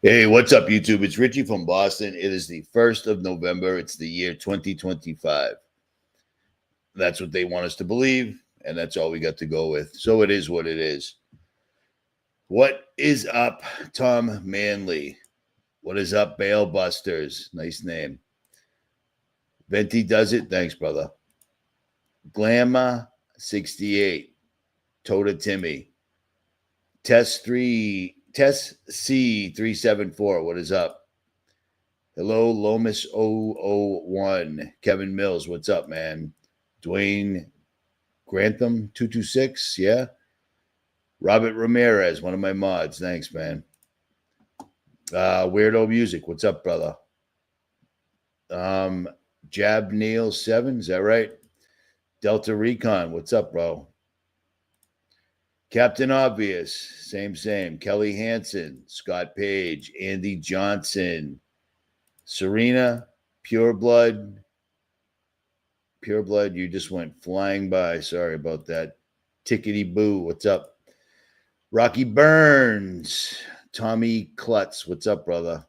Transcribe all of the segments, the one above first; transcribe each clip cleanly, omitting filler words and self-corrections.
Hey, what's up, YouTube? It's Richie from Boston. It is the 1st of November. It's the year 2025. That's what they want us to believe, and that's all we got to go with. So it is what it is. What is up, Tom Manley? What is up, Bail Busters? Nice name. Venti does it. Thanks, brother. 𝗓𝗏𝗧𝗘𝗟𝗟𝗔𝗧𝗘𝗏. 𝗔𝗦𝗦𝗬𝗔𝗧𝗔𝗡𝗙𝗪. What is up? Hello, 𝗏𝗵𝗿𝗚𝗏1. Kevin Mills, what's up, man? 𝗓𝗏𝗏𝗧𝗘𝗏𝗏226, yeah? Robert Ramirez, one of my mods. Thanks, man. Weirdo Music, what's up, brother? Jab Neil 7, is that right? Delta Recon, what's up, bro? Captain Obvious, same. Kelly Hansen, Scott Page, Andy Johnson, Serena, Pure Blood, you just went flying by. Sorry about that. Tickety Boo, what's up? Rocky Burns, Tommy Klutz, what's up, brother?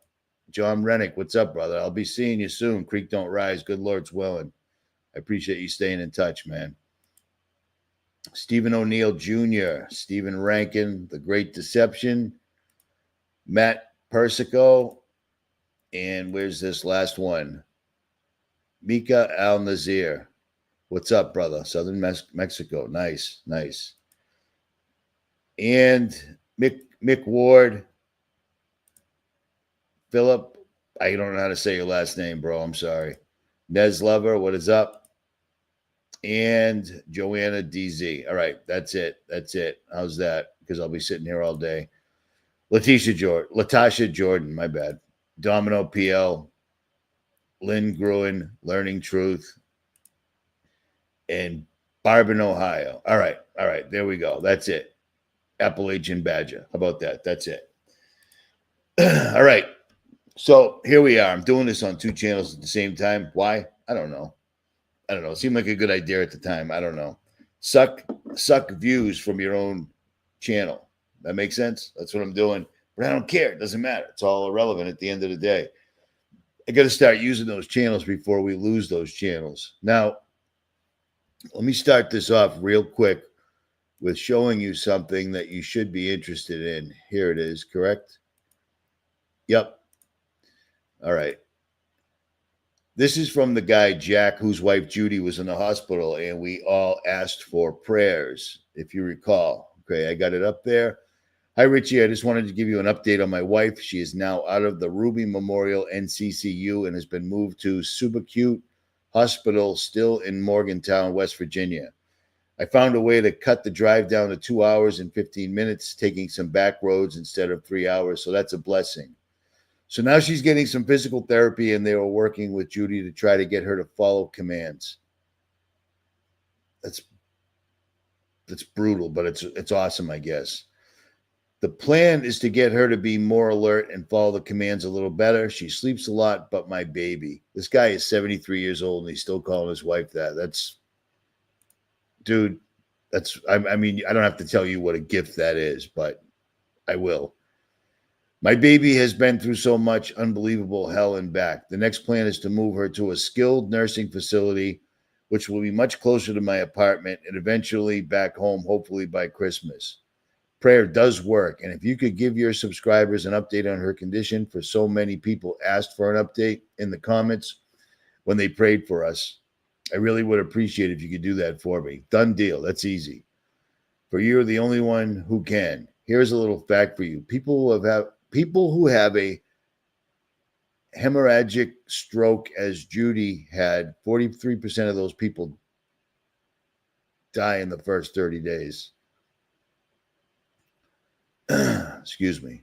John Rennick, what's up, brother? I'll be seeing you soon. Creek don't rise. Good Lord's willing. I appreciate you staying in touch, man. Stephen O'Neill Jr., Stephen Rankin, The Great Deception, Matt Persico, and where's this last one? Mika Al Nazir. What's up, brother? Southern Mexico. Nice. And Mick Ward, Philip, I don't know how to say your last name, bro. I'm sorry. Nez Lover, what is up? And Joanna DZ. All right, that's it. How's that? Because I'll be sitting here all day. Latasha Jordan, my bad. Domino PL, Lynn Gruen, Learning Truth, and Barbin, Ohio. All right, there we go. That's it. Appalachian Badger. How about that? That's it. All right. So here we are. I'm doing this on two channels at the same time. Why? I don't know. It seemed like a good idea at the time. I don't know. Suck views from your own channel. That makes sense? That's what I'm doing. But I don't care. It doesn't matter. It's all irrelevant at the end of the day. I got to start using those channels before we lose those channels. Now, let me start this off real quick with showing you something that you should be interested in. Here it is, correct? Yep. All right. This is from the guy, Jack, whose wife, Judy, was in the hospital, and we all asked for prayers, if you recall. Okay, I got it up there. Hi, Richie. I just wanted to give you an update on my wife. She is now out of the Ruby Memorial NCCU and has been moved to Subacute Hospital, still in Morgantown, West Virginia. I found a way to cut the drive down to 2 hours and 15 minutes, taking some back roads instead of 3 hours, so that's a blessing. So now she's getting some physical therapy, and they were working with Judy to try to get her to follow commands. That's brutal, but it's awesome, I guess. The plan is to get her to be more alert and follow the commands a little better. She sleeps a lot, but my baby. This guy is 73 years old, and he's still calling his wife that. Dude, I mean, I don't have to tell you what a gift that is, but I will. My baby has been through so much unbelievable hell and back. The next plan is to move her to a skilled nursing facility, which will be much closer to my apartment, and eventually back home, hopefully by Christmas. Prayer does work, and if you could give your subscribers an update on her condition, for so many people asked for an update in the comments when they prayed for us, I really would appreciate it if you could do that for me. Done deal. That's easy. For you're the only one who can. Here's a little fact for you. People who have a hemorrhagic stroke, as Judy had, 43% of those people die in the first 30 days. Excuse me.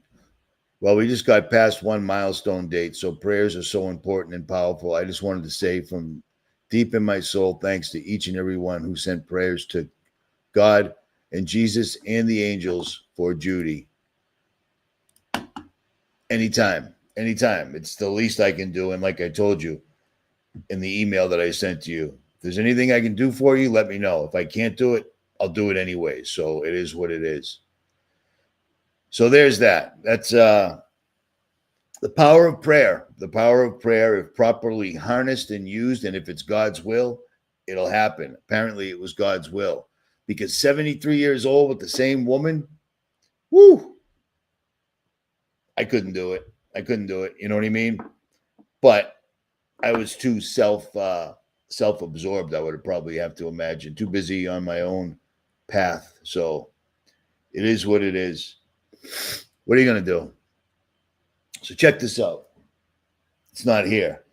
Well, we just got past one milestone date, so prayers are so important and powerful. I just wanted to say from deep in my soul, thanks to each and every one who sent prayers to God and Jesus and the angels for Judy. Anytime. It's the least I can do. And like I told you in the email that I sent to you, if there's anything I can do for you, let me know. If I can't do it, I'll do it anyway. So it is what it is. So there's that. That's the power of prayer, if properly harnessed and used, and if it's God's will, it'll happen. Apparently it was God's will, because 73 years old with the same woman, whoo, I couldn't do it. You know what I mean? But I was too self-absorbed, I would probably have to imagine, too busy on my own path. So it is what it is. What are you going to do? So check this out. It's not here.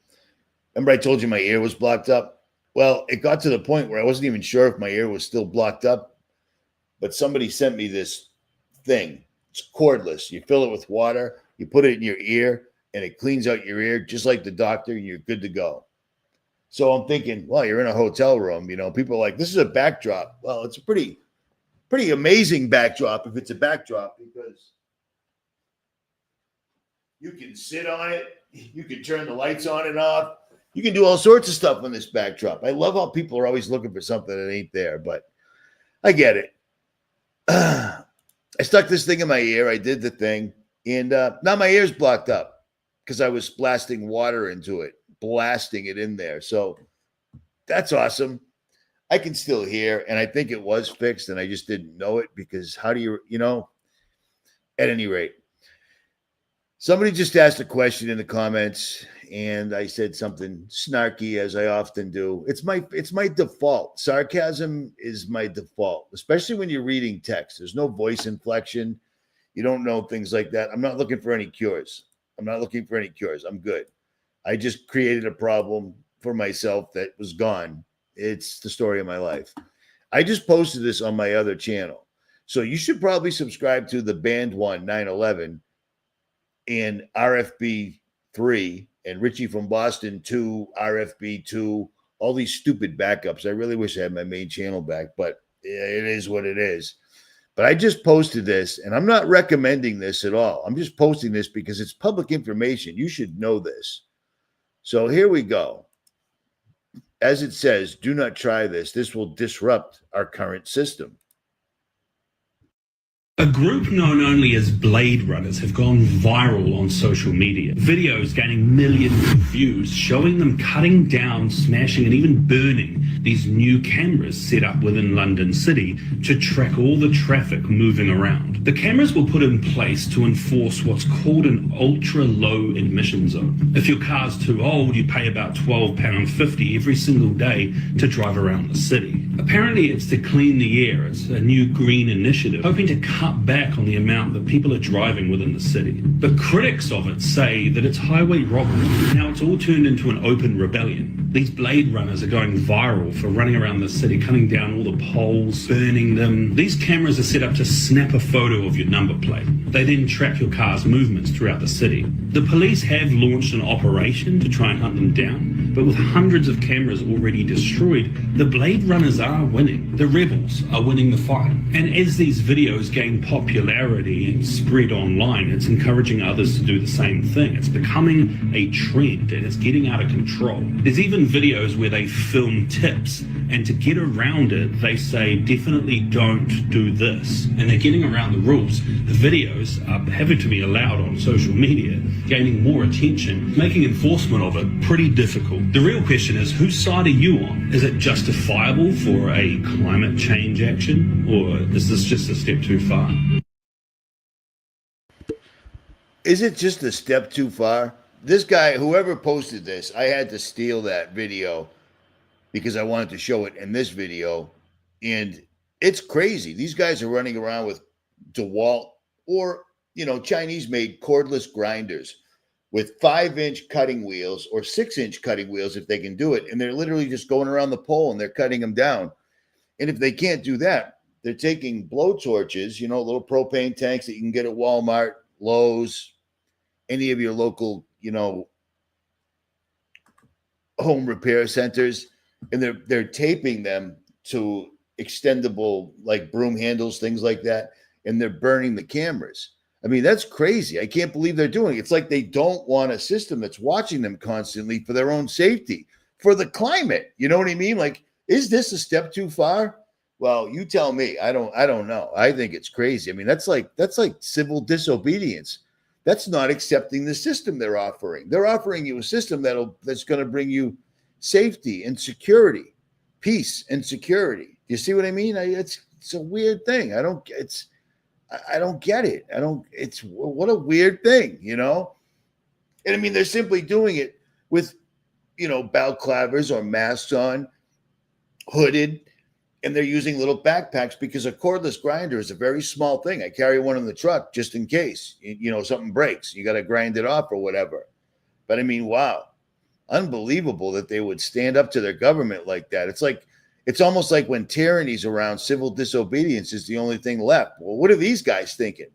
Remember I told you my ear was blocked up? Well, it got to the point where I wasn't even sure if my ear was still blocked up, but somebody sent me this thing. It's cordless. You fill it with water, you put it in your ear, and it cleans out your ear just like the doctor, and you're good to go. So I'm thinking, well, you're in a hotel room. You know, people are like, this is a backdrop. Well, it's a pretty amazing backdrop if it's a backdrop, because you can sit on it. You can turn the lights on and off. You can do all sorts of stuff on this backdrop. I love how people are always looking for something that ain't there, but I get it. I stuck this thing in my ear. I did the thing, and now my ear's blocked up because I was blasting water into it, blasting it in there. So that's awesome. I can still hear, and I think it was fixed, and I just didn't know it, because how do you know? At any rate, somebody just asked a question in the comments, and I said something snarky, as I often do. It's my default. Sarcasm is my default, especially when you're reading text. There's no voice inflection. You don't know things like that. I'm not looking for any cures. I'm good. I just created a problem for myself that was gone. It's the story of my life. I just posted this on my other channel. So you should probably subscribe to the Band 1 911 and RFB3 and Richie from Boston 2, RFB2, all these stupid backups. I really wish I had my main channel back, but it is what it is. But I just posted this, and I'm not recommending this at all. I'm just posting this because it's public information. You should know this. So here we go. As it says, do not try this. This will disrupt our current system. A group known only as Blade Runners have gone viral on social media. Videos gaining millions of views showing them cutting down, smashing, and even burning these new cameras set up within London City to track all the traffic moving around. The cameras were put in place to enforce what's called an ultra-low emission zone. If your car's too old, you pay about £12.50 every single day to drive around the city. Apparently it's to clean the air. It's a new green initiative, hoping to cut back on the amount that people are driving within the city. But critics of it say that it's highway robbery. Now it's all turned into an open rebellion. These Blade Runners are going viral for running around the city, cutting down all the poles, burning them. These cameras are set up to snap a photo of your number plate. They then track your car's movements throughout the city. The police have launched an operation to try and hunt them down, but with hundreds of cameras already destroyed, the Blade Runners are winning. The rebels are winning the fight. And as these videos gain popularity and spread online, it's encouraging others to do the same thing. It's becoming a trend, and it's getting out of control. There's even videos where they film tips, and to get around it, they say, definitely don't do this. And they're getting around the rules. The videos are having to be allowed on social media, gaining more attention, making enforcement of it pretty difficult. The real question is, whose side are you on? Is it justifiable for a climate change action, or is this just a step too far? Is it just a step too far? This guy, whoever posted this, I had to steal that video because I wanted to show it in this video. And it's crazy. These guys are running around with DeWalt or, Chinese-made cordless grinders with 5-inch cutting wheels or 6-inch cutting wheels if they can do it. And they're literally just going around the pole and they're cutting them down. And if they can't do that, they're taking blow torches, little propane tanks that you can get at Walmart, Lowe's, any of your local, home repair centers, and they're taping them to extendable, like broom handles, things like that, and they're burning the cameras. I mean, that's crazy. I can't believe they're doing it. It's like they don't want a system that's watching them constantly for their own safety, for the climate. You know what I mean? Like, is this a step too far? Well, you tell me. I don't know. I think it's crazy. I mean, that's like civil disobedience. That's not accepting the system they're offering. They're offering you a system that's going to bring you safety and security, peace and security. You see what I mean? It's a weird thing. I don't get it. It's what a weird thing, you know? And I mean, they're simply doing it with, balaclavas or masks on, hooded, and they're using little backpacks because a cordless grinder is a very small thing. I carry one in the truck just in case, something breaks. You got to grind it off or whatever. But I mean, wow, unbelievable that they would stand up to their government like that. It's almost like when tyranny's around, civil disobedience is the only thing left. Well, what are these guys thinking?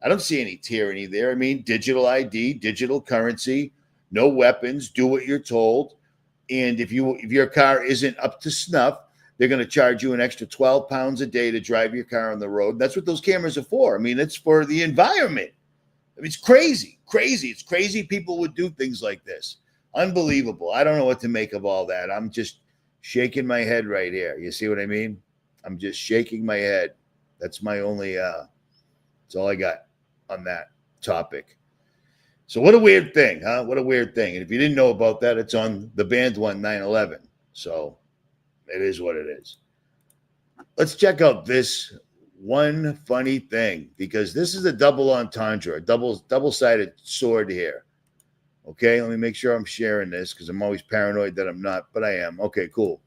I don't see any tyranny there. I mean, digital ID, digital currency, no weapons, do what you're told. And if your car isn't up to snuff, they're going to charge you an extra 12 pounds a day to drive your car on the road. That's what those cameras are for. I mean, it's for the environment. I mean, it's crazy. It's crazy people would do things like this. Unbelievable. I don't know what to make of all that. I'm just shaking my head right here. You see what I mean? I'm just shaking my head. That's my only, that's all I got on that topic. So what a weird thing, huh? What a weird thing. And if you didn't know about that, it's on the banned one, 9/11. So it is what it is. Let's check out this one funny thing, because this is a double entendre, a double-sided sword here. Okay, let me make sure I'm sharing this because I'm always paranoid that I'm not, but I am. Okay, cool.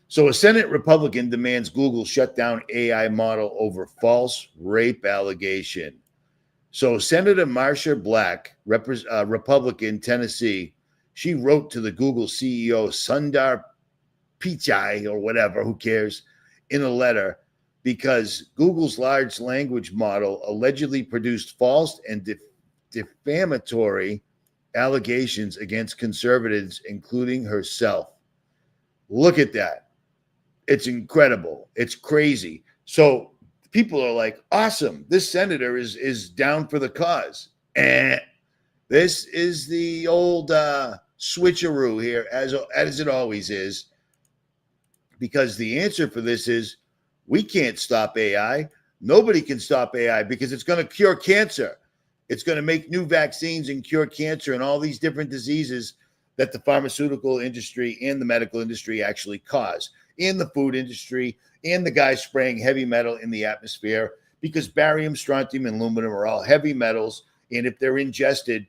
So a Senate Republican demands Google shut down AI model over false rape allegation. So Senator Marsha Black, Republican, Tennessee, she wrote to the Google CEO, Sundar Pichai, or whatever, who cares, in a letter because Google's large language model allegedly produced false and defamatory allegations against conservatives, including herself. Look at that. It's incredible. It's crazy. So people are like, awesome. This senator is down for the cause. This is the old switcheroo here, as it always is, because the answer for this is we can't stop AI. Nobody can stop AI because it's going to cure cancer. It's going to make new vaccines and cure cancer and all these different diseases that the pharmaceutical industry and the medical industry actually cause, and the food industry, and the guys spraying heavy metal in the atmosphere, because barium, strontium, and aluminum are all heavy metals. And if they're ingested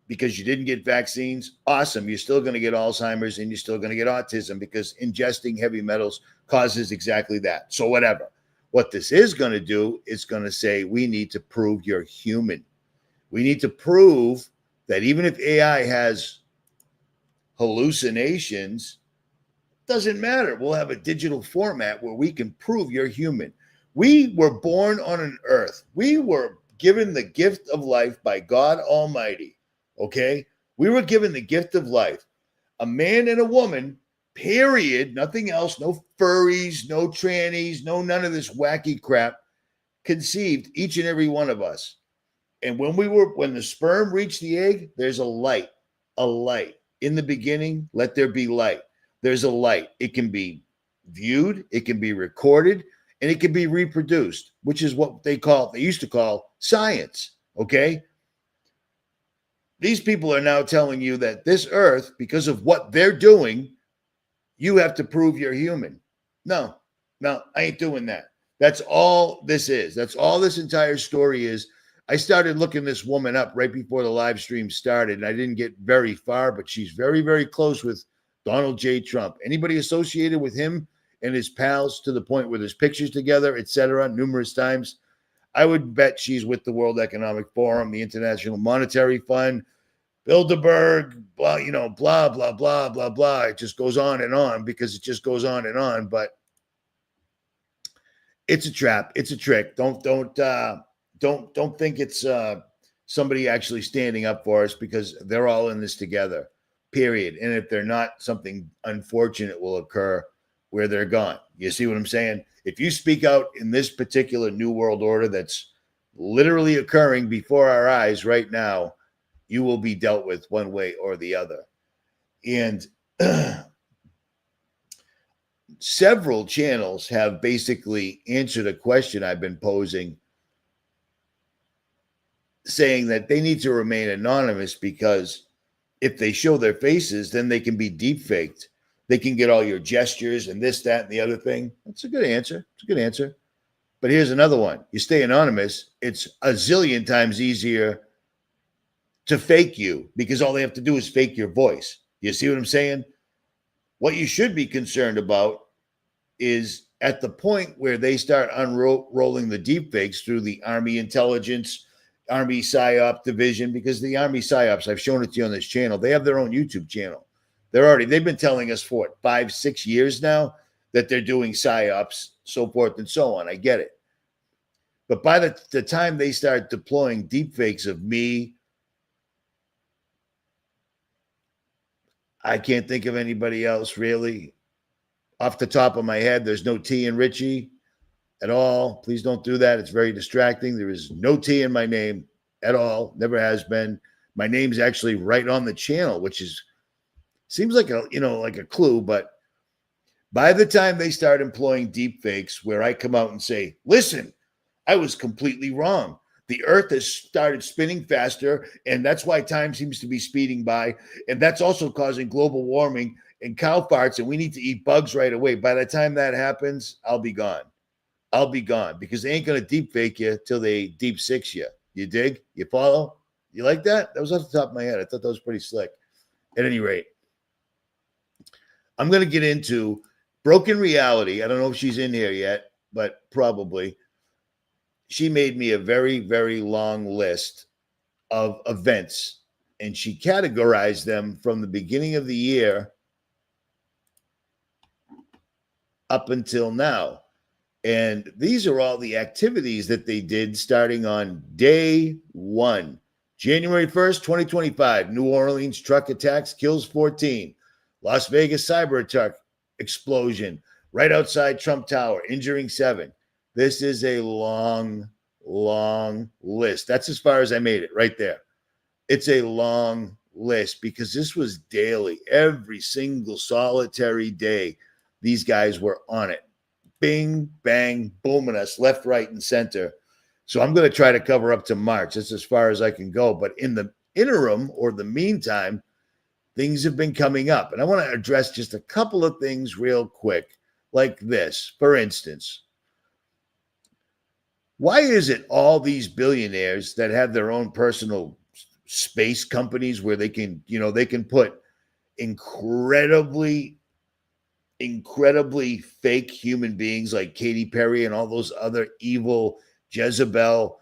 because you didn't get vaccines, awesome. You're still going to get Alzheimer's and you're still going to get autism because ingesting heavy metals causes exactly that. So whatever. What this is going to do is going to say, we need to prove you're human. We need to prove that even if AI has hallucinations, doesn't matter. We'll have a digital format where we can prove you're human. We were born on an earth. We were given the gift of life by God Almighty. Okay? We were given the gift of life. A man and a woman, period. Nothing else. No furries, no trannies, no none of this wacky crap. Conceived each and every one of us. And when the sperm reached the egg, there's a light. In the beginning, let there be light. There's a light. It can be viewed, it can be recorded, and it can be reproduced, which is what they used to call science. Okay? These people are now telling you that this earth, because of what they're doing, you have to prove you're human. No, I ain't doing that. That's all this is. That's all this entire story is. I started looking this woman up right before the live stream started, and I didn't get very far, but she's very, very close with Donald J. Trump. Anybody associated with him and his pals to the point where there's pictures together, etc., numerous times, I would bet she's with the World Economic Forum, the International Monetary Fund, Bilderberg, blah, blah, blah, blah, blah, blah. It just goes on and on because it just goes on and on. But it's a trap. It's a trick. Don't think it's somebody actually standing up for us, because they're all in this together, period. And if they're not, something unfortunate will occur where they're gone. You see what I'm saying? If you speak out in this particular new world order that's literally occurring before our eyes right now, you will be dealt with one way or the other. And several channels have basically answered a question I've been posing saying that they need to remain anonymous because if they show their faces, then they can be deep faked. They can get all your gestures and this, that, and the other thing. That's a good answer. It's a good answer. But here's another one. You stay anonymous, it's a zillion times easier to fake you because all they have to do is fake your voice. You see what I'm saying? What you should be concerned about is at the point where they start unrolling the deep fakes through the Army intelligence, Army PSYOP division, because the Army PSYOPs, I've shown it to you on this channel, they have their own YouTube channel. They've been telling us for 5-6 years now that they're doing PSYOPs, so forth and so on. I get it. But by the time they start deploying deep fakes of me, I can't think of anybody else really. Off the top of my head, there's no T in Richie at all. Please don't do that. It's very distracting. There is no T in my name at all. Never has been. My name's actually right on the channel, which seems like a clue, but by the time they start employing deep fakes where I come out and say, listen, I was completely wrong. The earth has started spinning faster, and that's why time seems to be speeding by. And that's also causing global warming and cow farts, and we need to eat bugs right away. By the time that happens, I'll be gone. I'll be gone because they ain't going to deep fake you till they deep six you. You dig? You follow? You like that? That was off the top of my head. I thought that was pretty slick. At any rate, I'm going to get into Broken Reality. I don't know if she's in here yet, but probably. She made me a very, very long list of events, and she categorized them from the beginning of the year up until now. And these are all the activities that they did starting on day 1. January 1st, 2025, New Orleans truck attacks, kills 14. Las Vegas cyber attack explosion right outside Trump Tower, injuring 7. This is a long, long list. That's as far as I made it right there. It's a long list because this was daily. Every single solitary day, these guys were on it. Bing, bang, booming us left, right, and center. So I'm going to try to cover up to March. That's as far as I can go. But in the interim or the meantime, things have been coming up. And I want to address just a couple of things real quick, like this. For instance, why is it all these billionaires that have their own personal space companies where they can put incredibly fake human beings like Katy Perry and all those other evil Jezebel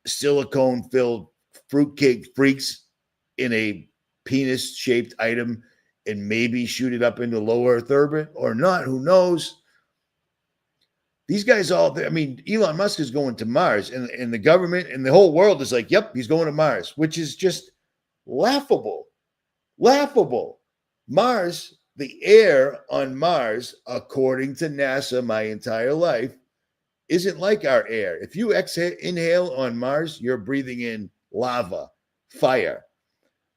silicone-filled fruitcake freaks in a penis-shaped item and maybe shoot it up into low Earth orbit or not? Who knows? These guys Elon Musk is going to Mars, and the government and the whole world is like, yep, he's going to Mars, which is just laughable. Laughable. Mars, the air on Mars, according to NASA, my entire life, isn't like our air. If you inhale on Mars, you're breathing in lava, fire.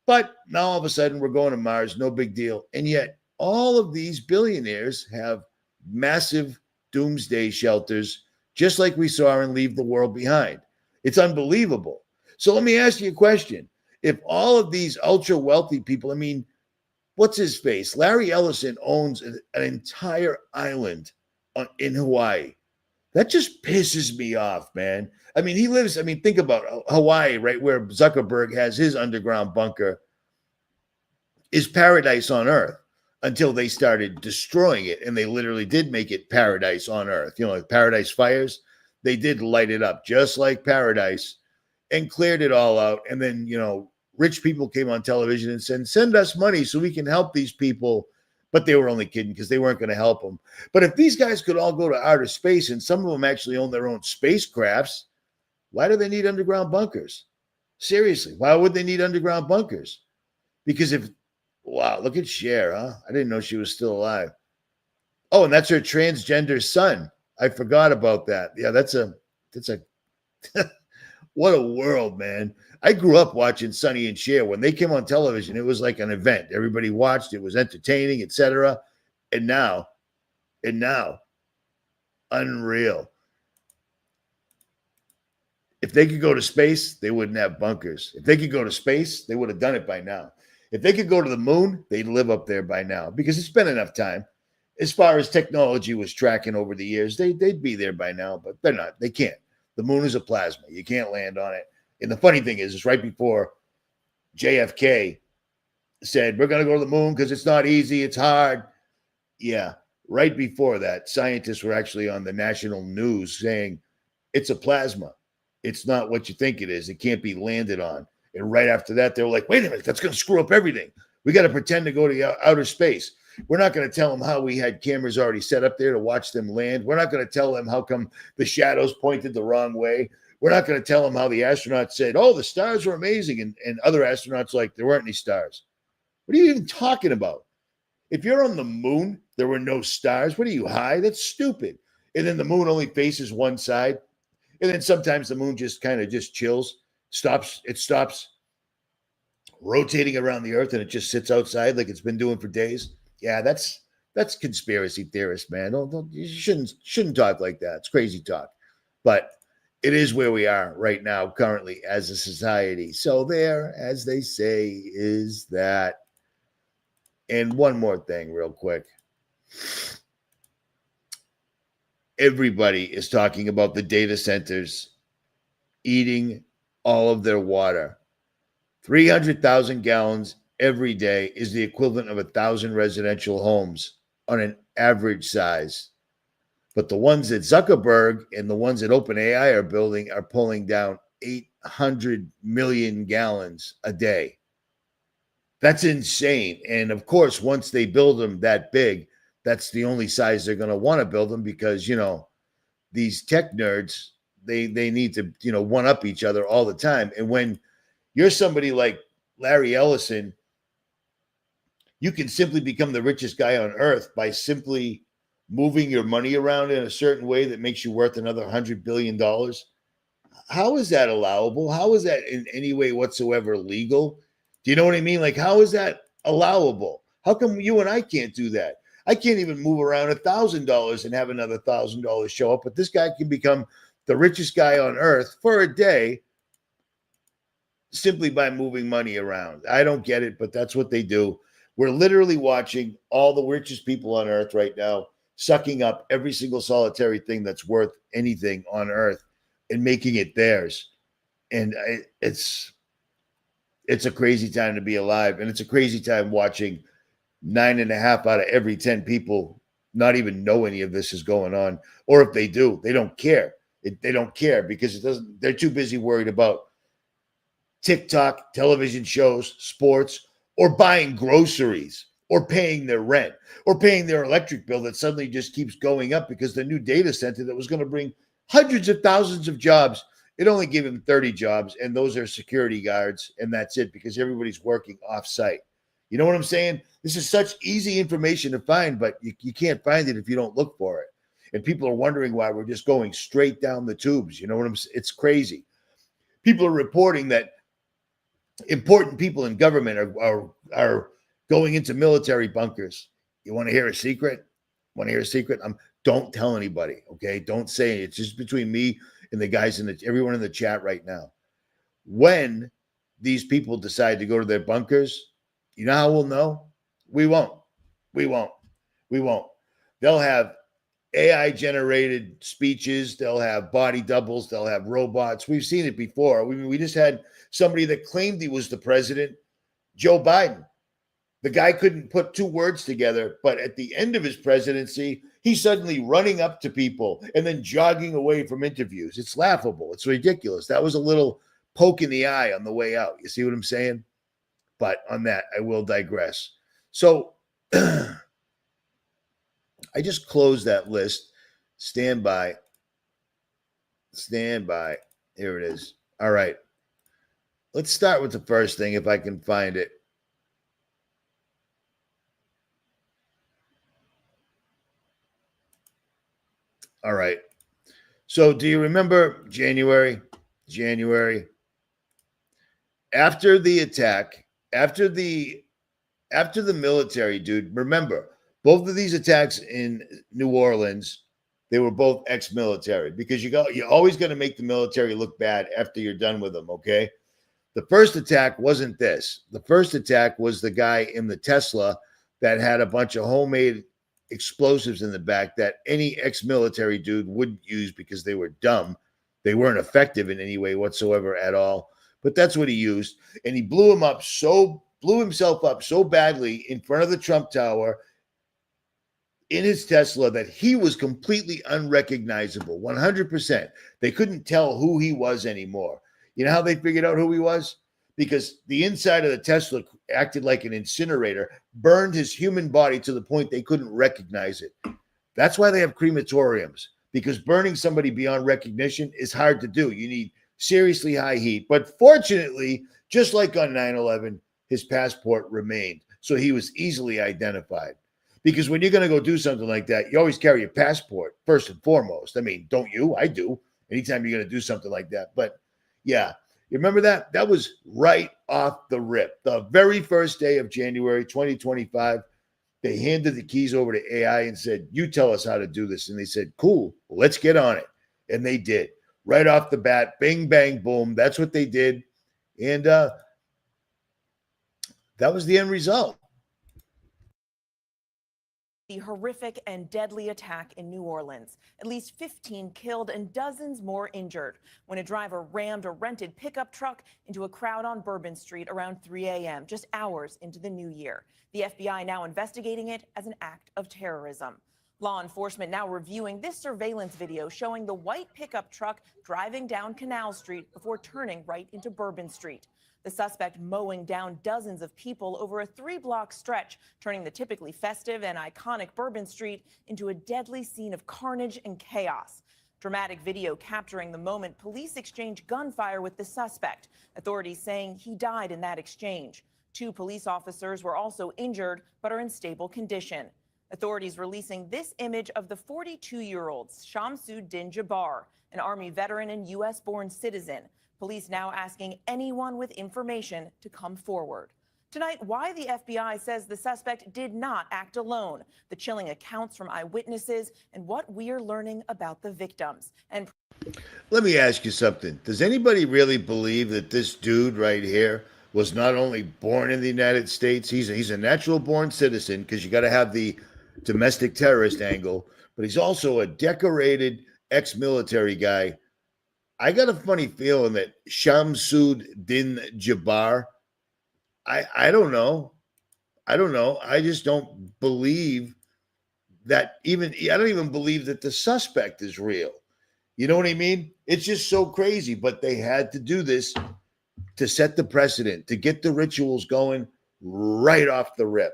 But now all of a sudden we're going to Mars, no big deal. And yet all of these billionaires have massive doomsday shelters, just like we saw in Leave the World Behind. It's unbelievable. So let me ask you a question. If all of these ultra wealthy people, what's his face? Larry Ellison owns an entire island in Hawaii. That just pisses me off, man. He lives, think about Hawaii, right, where Zuckerberg has his underground bunker, is paradise on earth until they started destroying it. And they literally did make it paradise on earth. Like Paradise Fires, they did light it up just like paradise and cleared it all out. And then, rich people came on television and said, send us money so we can help these people. But they were only kidding because they weren't going to help them. But if these guys could all go to outer space and some of them actually own their own spacecrafts, why do they need underground bunkers? Seriously, why would they need underground bunkers? Because wow, look at Cher, huh? I didn't know she was still alive. Oh, and that's her transgender son. I forgot about that. Yeah, that's a what a world, man. I grew up watching Sonny and Cher. When they came on television, it was like an event. Everybody watched. It was entertaining, etc. And now, unreal. If they could go to space, they wouldn't have bunkers. If they could go to space, they would have done it by now. If they could go to the moon, they'd live up there by now because it's been enough time. As far as technology was tracking over the years, they'd be there by now, but they're not. They can't. The moon is a plasma. You can't land on it. And the funny thing is, it's right before JFK said, we're going to go to the moon because it's not easy, it's hard. Yeah, right before that, scientists were actually on the national news saying, it's a plasma. It's not what you think it is. It can't be landed on. And right after that, they were like, wait a minute, that's going to screw up everything. We got to pretend to go to outer space. We're not going to tell them how we had cameras already set up there to watch them land. We're not going to tell them how come the shadows pointed the wrong way. We're not going to tell them how the astronauts said, oh, the stars were amazing. And other astronauts like, there weren't any stars. What are you even talking about? If you're on the moon, there were no stars. What are you, high? That's stupid. And then the moon only faces one side. And then sometimes the moon just kind of just chills, stops rotating around the earth and it just sits outside like it's been doing for days. Yeah, that's conspiracy theorists, man. You shouldn't talk like that. It's crazy talk. But it is where we are right now, currently, as a society. So there, as they say, is that. And one more thing real quick. Everybody is talking about the data centers eating all of their water. 300,000 gallons every day is the equivalent of 1,000 residential homes on an average size. But the ones that Zuckerberg and the ones that OpenAI are building are pulling down 800 million gallons a day. That's insane. And of course, once they build them that big, that's the only size they're going to want to build them because, you know, these tech nerds, they need to, you know, one up each other all the time. And when you're somebody like Larry Ellison, you can simply become the richest guy on earth by simply moving your money around in a certain way that makes you worth another $100 billion. How is that allowable? How is that in any way whatsoever legal? Do you know what I mean? Like, how is that allowable? How come you and I can't do that? I can't even move around $1,000 and have another $1,000 show up, but this guy can become the richest guy on earth for a day simply by moving money around. I don't get it, but that's what they do. We're literally watching all the richest people on earth right now sucking up every single solitary thing that's worth anything on earth and making it theirs. And it's a crazy time to be alive. And it's a crazy time watching 9.5 out of every 10 people not even know any of this is going on. Or if they do, they don't care. They don't care because it doesn't. They're too busy worried about TikTok, television shows, sports, or buying groceries, or paying their rent, or paying their electric bill that suddenly just keeps going up because the new data center that was going to bring hundreds of thousands of jobs, it only gave them 30 jobs, and those are security guards, and that's it because everybody's working off-site. You know what I'm saying? This is such easy information to find, but you can't find it if you don't look for it. And people are wondering why we're just going straight down the tubes. You know what I'm saying? It's crazy. People are reporting that important people in government are going into military bunkers. You want to hear a secret? Want to hear a secret? Don't tell anybody, okay? Don't say it. It's just between me and the guys everyone in the chat right now. When these people decide to go to their bunkers, you know how we'll know? We won't. They'll have AI-generated speeches. They'll have body doubles. They'll have robots. We've seen it before. We just had somebody that claimed he was the president, Joe Biden. The guy couldn't put two words together, but at the end of his presidency, he's suddenly running up to people and then jogging away from interviews. It's laughable. It's ridiculous. That was a little poke in the eye on the way out. You see what I'm saying? But on that, I will digress. So I just closed that list. Stand by. Here it is. All right. Let's start with the first thing if I can find it. All right. So do you remember January? After the attack, after the military, dude, remember, both of these attacks in New Orleans they were both ex-military, because you're always going to make the military look bad after you're done with them, okay? The first attack wasn't this. The first attack was the guy in the Tesla that had a bunch of homemade explosives in the back that any ex-military dude wouldn't use because they were dumb. They weren't effective in any way whatsoever at all. But that's what he used. And he blew himself up so badly in front of the Trump Tower in his Tesla that he was completely unrecognizable, 100%. They couldn't tell who he was anymore. You know how they figured out who he was? Because the inside of the Tesla acted like an incinerator, burned his human body to the point they couldn't recognize it. That's why they have crematoriums, because burning somebody beyond recognition is hard to do. You need seriously high heat. But fortunately, just like on 9/11, his passport remained. So he was easily identified. Because when you're going to go do something like that, you always carry your passport first and foremost. I mean, don't you? I do. Anytime you're going to do something like that. But yeah, you remember that? That was right off the rip. The very first day of January 2025, they handed the keys over to AI and said, you tell us how to do this. And they said, cool, let's get on it. And they did. Right off the bat, bing, bang, boom. That's what they did. And that was the end result. The horrific and deadly attack in New Orleans. At least 15 killed and dozens more injured when a driver rammed a rented pickup truck into a crowd on Bourbon Street around 3 a.m., just hours into the new year. The FBI now investigating it as an act of terrorism. Law enforcement now reviewing this surveillance video showing the white pickup truck driving down Canal Street before turning right into Bourbon Street. The suspect mowing down dozens of people over a 3-block stretch, turning the typically festive and iconic Bourbon Street into a deadly scene of carnage and chaos. Dramatic video capturing the moment police exchange gunfire with the suspect. Authorities saying he died in that exchange. 2 police officers were also injured but are in stable condition. Authorities releasing this image of the 42-year-old 𝗓𝗓𝗓𝗔𝗧𝗘𝗏, an Army veteran and U.S.-born citizen. Police now asking anyone with information to come forward. Tonight, why the FBI says the suspect did not act alone, the chilling accounts from eyewitnesses, and what we are learning about the victims. And let me ask you something. Does anybody really believe that this dude right here was not only born in the United States, he's a natural-born citizen, because you got to have the domestic terrorist angle, but he's also a decorated ex-military guy. I got a funny feeling that 𝗓𝗓𝗓𝗔𝗧𝗘𝗥, I don't know. I just don't believe that I don't even believe that the suspect is real. You know what I mean? It's just so crazy, but they had to do this to set the precedent, to get the rituals going right off the rip.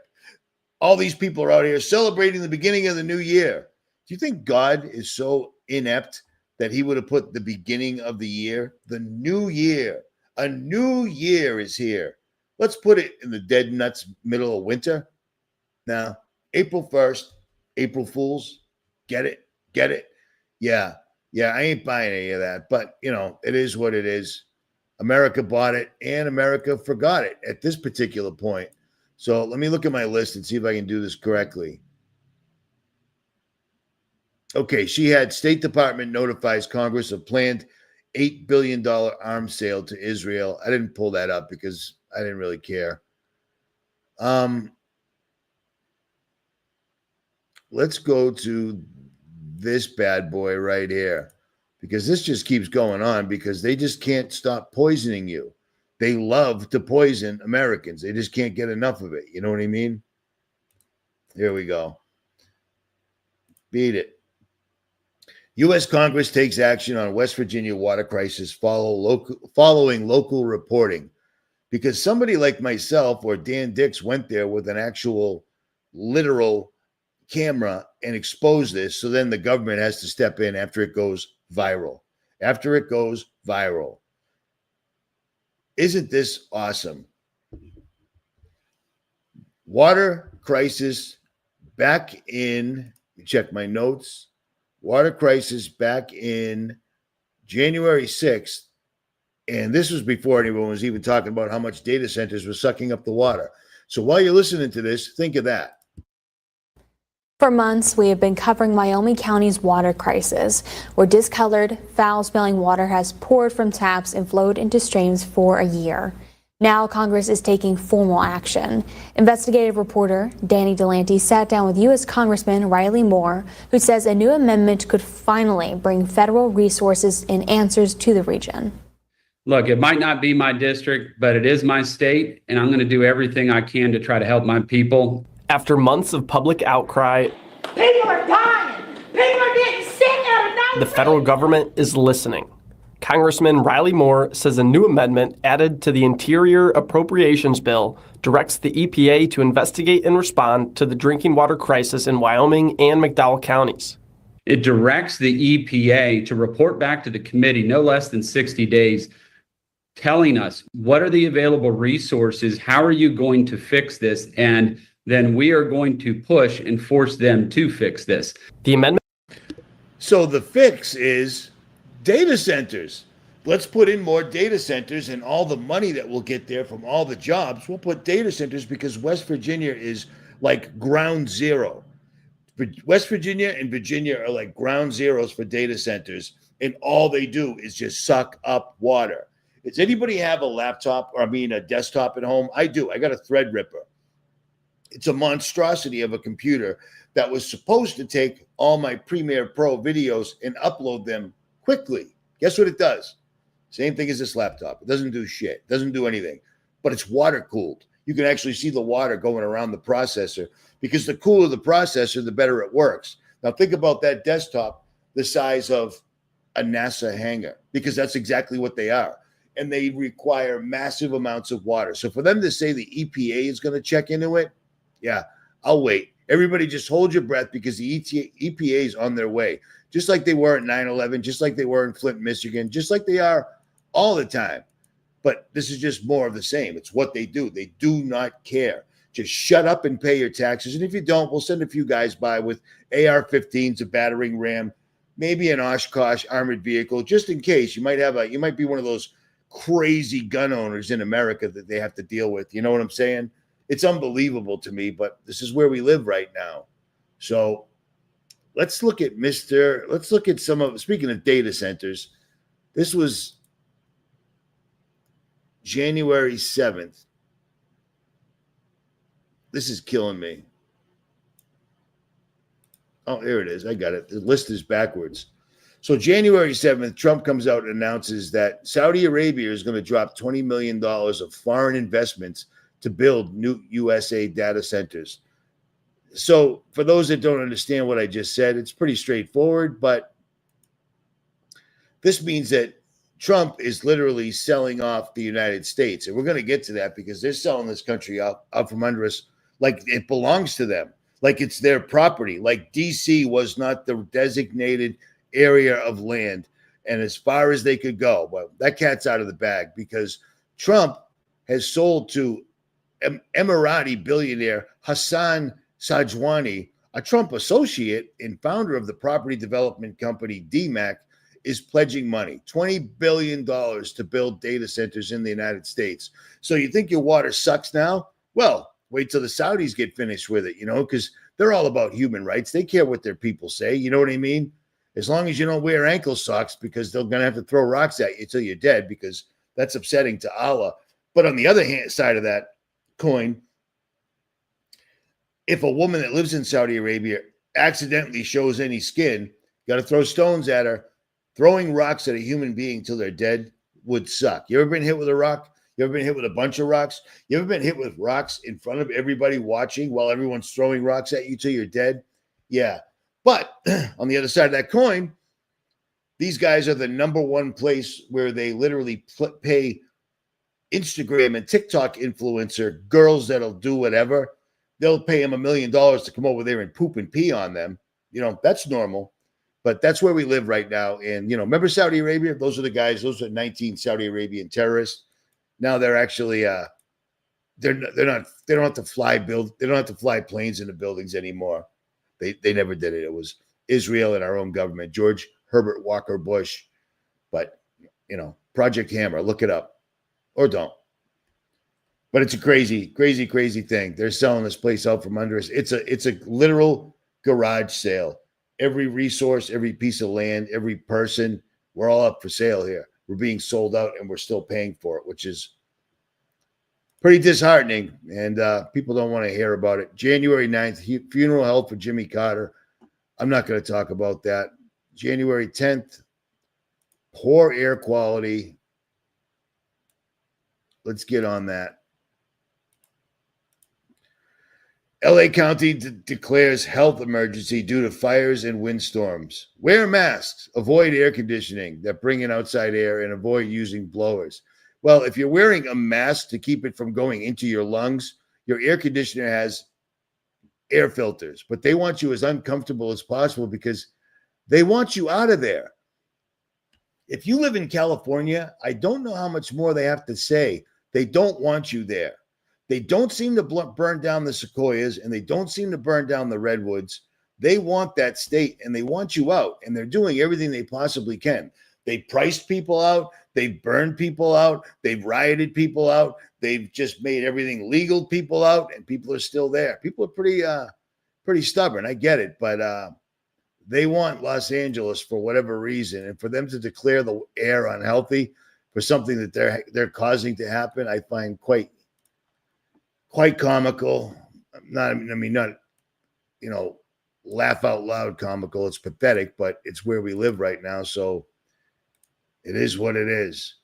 All these people are out here celebrating the beginning of the new year. Do you think God is so inept that he would have put the beginning of the year, the new year? A new year is here. Let's put it in the dead nuts middle of winter. Now, April 1st, April Fools. Get it? Get it? Yeah, I ain't buying any of that. But, you know, it is what it is. America bought it and America forgot it at this particular point. So let me look at my list and see if I can do this correctly. Okay, she had State Department notifies Congress of planned $8 billion arms sale to Israel. I didn't pull that up because I didn't really care. Let's go to this bad boy right here, because this just keeps going on because they just can't stop poisoning you. They love to poison Americans. They just can't get enough of it. You know what I mean? Here we go. Beat it. U.S. Congress takes action on West Virginia water crisis following local reporting, because somebody like myself or Dan Dix went there with an actual literal camera and exposed this. So then the government has to step in after it goes viral. After it goes viral. Isn't this awesome? Water crisis back in, check my notes. Water crisis back in January 6th. And this was before anyone was even talking about how much data centers were sucking up the water. So while you're listening to this, think of that. For months, we have been covering Wyoming County's water crisis, where discolored, foul-smelling water has poured from taps and flowed into streams for a year. Now Congress is taking formal action. Investigative reporter Danny Delante sat down with U.S. Congressman Riley Moore, who says a new amendment could finally bring federal resources and answers to the region. Look, it might not be my district, but it is my state, and I'm going to do everything I can to try to help my people. After months of public outcry, people are dying. People are getting sick out of nowhere. The federal government is listening. Congressman Riley Moore says a new amendment added to the Interior Appropriations Bill directs the EPA to investigate and respond to the drinking water crisis in Wyoming and McDowell counties. It directs the EPA to report back to the committee no less than 60 days, telling us what are the available resources, how are you going to fix this, and then we are going to push and force them to fix this. The amendment. So the fix is data centers. Let's put in more data centers, and all the money that we'll get there from all the jobs, we'll put data centers, because West Virginia is like ground zero. West Virginia and Virginia are like ground zeros for data centers, and all they do is just suck up water. Does anybody have a laptop, or a desktop at home? I do. I got a Threadripper. It's a monstrosity of a computer that was supposed to take all my Premiere Pro videos and upload them quickly. Guess what it does? Same thing as this laptop. It doesn't do shit. It doesn't do anything. But it's water cooled. You can actually see the water going around the processor, because the cooler the processor, the better it works. Now think about that desktop the size of a NASA hangar, because that's exactly what they are. And they require massive amounts of water. So for them to say the EPA is going to check into it, yeah, I'll wait. Everybody just hold your breath, because the EPA is on their way. Just like they were at 9/11, just like they were in Flint, Michigan, just like they are all the time. But this is just more of the same. It's what they do. They do not care. Just shut up and pay your taxes. And if you don't, we'll send a few guys by with AR-15s, a battering ram, maybe an Oshkosh armored vehicle, just in case. You might be one of those crazy gun owners in America that they have to deal with. You know what I'm saying? It's unbelievable to me, but this is where we live right now. So let's look at speaking of data centers, this was January 7th. This is killing me. Oh, here it is. I got it. The list is backwards. So January 7th, Trump comes out and announces that Saudi Arabia is going to drop $20 million of foreign investments to build new USA data centers. So for those that don't understand what I just said, it's pretty straightforward, but this means that Trump is literally selling off the United States. And we're going to get to that, because they're selling this country out from under us like it belongs to them, like it's their property, like DC was not the designated area of land, and as far as they could go. Well, that cat's out of the bag, because Trump has sold to Emirati billionaire Hassan Sajwani, a Trump associate and founder of the property development company DMAC, is pledging money, $20 billion to build data centers in the United States. So you think your water sucks now? Well, wait till the Saudis get finished with it, because they're all about human rights. They care what their people say. You know what I mean? As long as you don't wear ankle socks, because they're going to have to throw rocks at you till you're dead, because that's upsetting to Allah. But on the other side of that coin, if a woman that lives in Saudi Arabia accidentally shows any skin, got to throw stones at her. Throwing rocks at a human being till they're dead would suck. You ever been hit with a rock? You ever been hit with a bunch of rocks? You ever been hit with rocks in front of everybody watching while everyone's throwing rocks at you till you're dead? Yeah. But on the other side of that coin, these guys are the number one place where they literally pay Instagram and TikTok influencer girls that'll do whatever. They'll pay them $1 million to come over there and poop and pee on them. That's normal. But that's where we live right now. And, remember Saudi Arabia? Those are the guys. Those are 19 Saudi Arabian terrorists. Now they're actually, they don't have to fly planes into buildings anymore. They never did it. It was Israel and our own government, George Herbert Walker Bush. But, Project Hammer, look it up, or don't. But it's a crazy, crazy, crazy thing. They're selling this place out from under us. It's a literal garage sale. Every resource, every piece of land, every person, we're all up for sale here. We're being sold out and we're still paying for it, which is pretty disheartening. And people don't want to hear about it. January 9th, funeral held for Jimmy Carter. I'm not going to talk about that. January 10th, poor air quality. Let's get on that. LA County declares health emergency due to fires and windstorms. Wear masks, avoid air conditioning that bring in outside air, and avoid using blowers. Well, if you're wearing a mask to keep it from going into your lungs, your air conditioner has air filters, but they want you as uncomfortable as possible because they want you out of there. If you live in California, I don't know how much more they have to say. They don't want you there. They don't seem to burn down the sequoias, and they don't seem to burn down the redwoods. They want that state, and they want you out, and they're doing everything they possibly can. They priced people out. They've burned people out. They've rioted people out. They've just made everything legal people out, and people are still there. People are pretty stubborn. I get it, but they want Los Angeles for whatever reason, and for them to declare the air unhealthy for something that they're causing to happen, I find quite comical. Not laugh out loud comical. It's pathetic, but it's where we live right now. So it is what it is.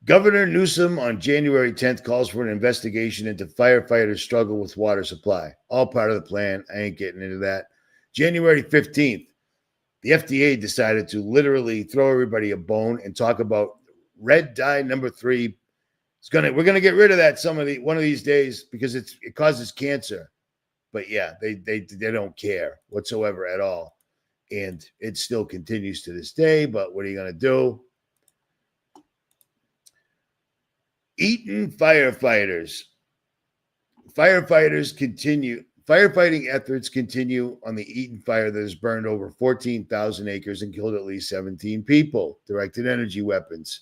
Governor Newsom on January 10th calls for an investigation into firefighters' struggle with water supply. All part of the plan. I ain't getting into that. January 15th, the FDA decided to literally throw everybody a bone and talk about red dye number 3. We're gonna get rid of that one of these days because it causes cancer. But yeah, they don't care whatsoever at all. And it still continues to this day, but what are you gonna do? Eaton firefighters. Firefighting efforts continue on the Eaton fire that has burned over 14,000 acres and killed at least 17 people. Directed energy weapons.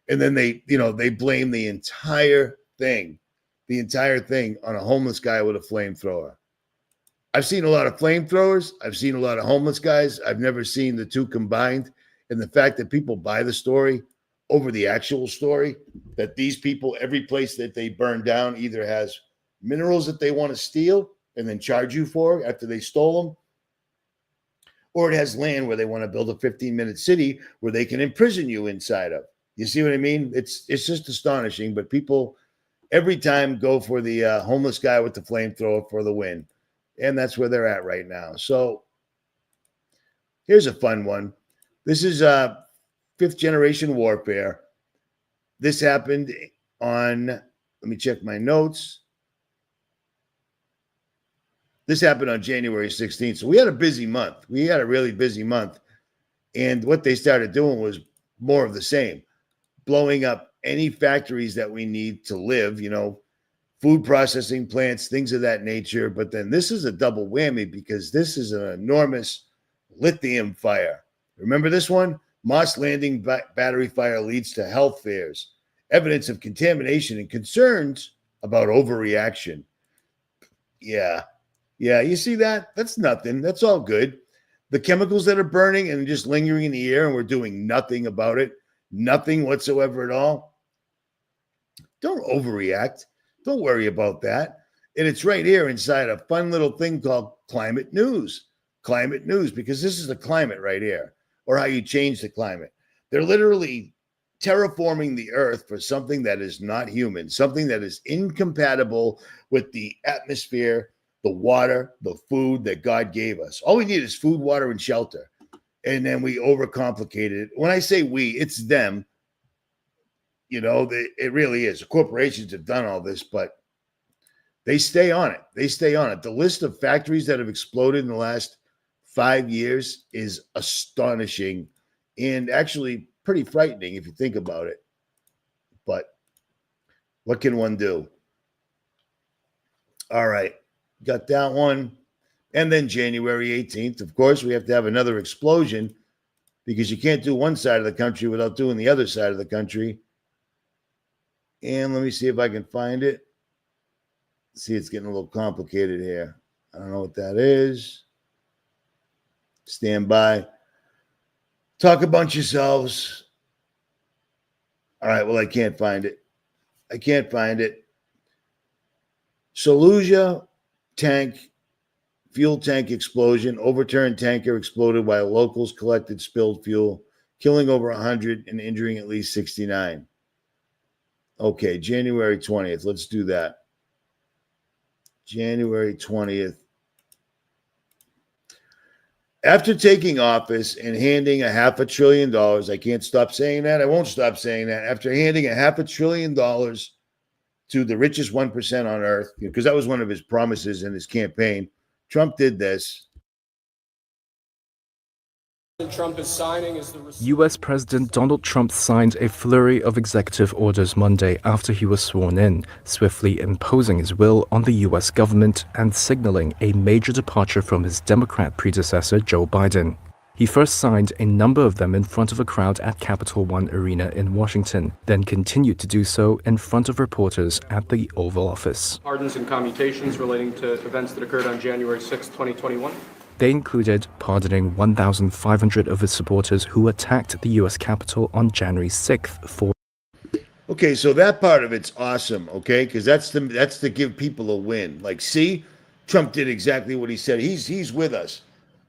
And then they blame the entire thing on a homeless guy with a flamethrower. I've seen a lot of flamethrowers. I've seen a lot of homeless guys. I've never seen the two combined. And the fact that people buy the story over the actual story, that these people, every place that they burn down either has minerals that they want to steal and then charge you for after they stole them, or it has land where they want to build a 15-minute city where they can imprison you inside of. You see what I mean? It's just astonishing, but people every time go for the homeless guy with the flamethrower for the win. And that's where they're at right now. So here's a fun one. This is fifth generation warfare. This happened on, let me check my notes. This happened on January 16th. So we had a busy month. We had a really busy month. And what they started doing was more of the same. Blowing up any factories that we need to live, food processing plants, things of that nature. But then this is a double whammy because this is an enormous lithium fire. Remember this one? Moss Landing battery fire leads to health fairs. Evidence of contamination and concerns about overreaction. Yeah, you see that? That's nothing. That's all good. The chemicals that are burning and just lingering in the air and we're doing nothing about it. Nothing whatsoever at all. Don't overreact. Don't worry about that. And it's right here inside a fun little thing called climate news. Climate news, because this is the climate right here, or how you change the climate. They're literally terraforming the earth for something that is not human, something that is incompatible with the atmosphere, the water, the food that God gave us. All we need is food, water, and shelter. And then we overcomplicated it. When I say we, it's them. It really is. The corporations have done all this, but they stay on it. The list of factories that have exploded in the last 5 years is astonishing and actually pretty frightening if you think about it. But what can one do? All right. Got that one. And then January 18th, of course, we have to have another explosion because you can't do one side of the country without doing the other side of the country. And let me see if I can find it. See, it's getting a little complicated here. I don't know what that is. Stand by. Talk amongst yourselves. All right, well, I can't find it. I can't find it. Saluja tank, fuel tank explosion. Overturned tanker exploded while locals collected spilled fuel, killing over 100 and injuring at least 69. Okay, January 20th. Let's do that. January 20th. After taking office and handing $500 billion, I can't stop saying that. I won't stop saying that. After handing $500 billion to the richest 1% on earth, because that was one of his promises in his campaign, Trump did this. Trump is signing is the U.S. President Donald Trump signed a flurry of executive orders Monday after he was sworn in, swiftly imposing his will on the U.S. government and signaling a major departure from his Democrat predecessor, Joe Biden. He first signed a number of them in front of a crowd at Capital One Arena in Washington, then continued to do so in front of reporters at the Oval Office. pardons and commutations relating to events that occurred on January 6, 2021. They included pardoning 1,500 of his supporters who attacked the U.S. Capitol on January 6th for. Okay, so that part of it's awesome, okay? Because that's to give people a win. Like, see, Trump did exactly what he said. He's with us.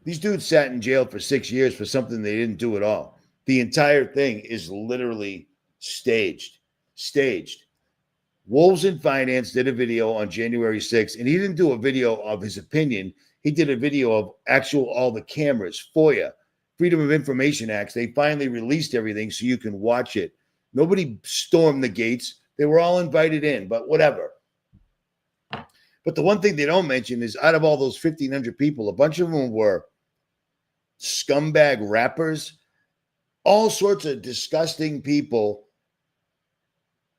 These dudes sat in jail for 6 years for something they didn't do at all. The entire thing is literally staged. Wolves in Finance did a video on January 6th, and he didn't do a video of his opinion. He did a video of all the cameras, FOIA, Freedom of Information Acts. They finally released everything so you can watch it. Nobody stormed the gates. They were all invited in, but whatever. But the one thing they don't mention is out of all those 1,500 people, a bunch of them were scumbag rappers, all sorts of disgusting people.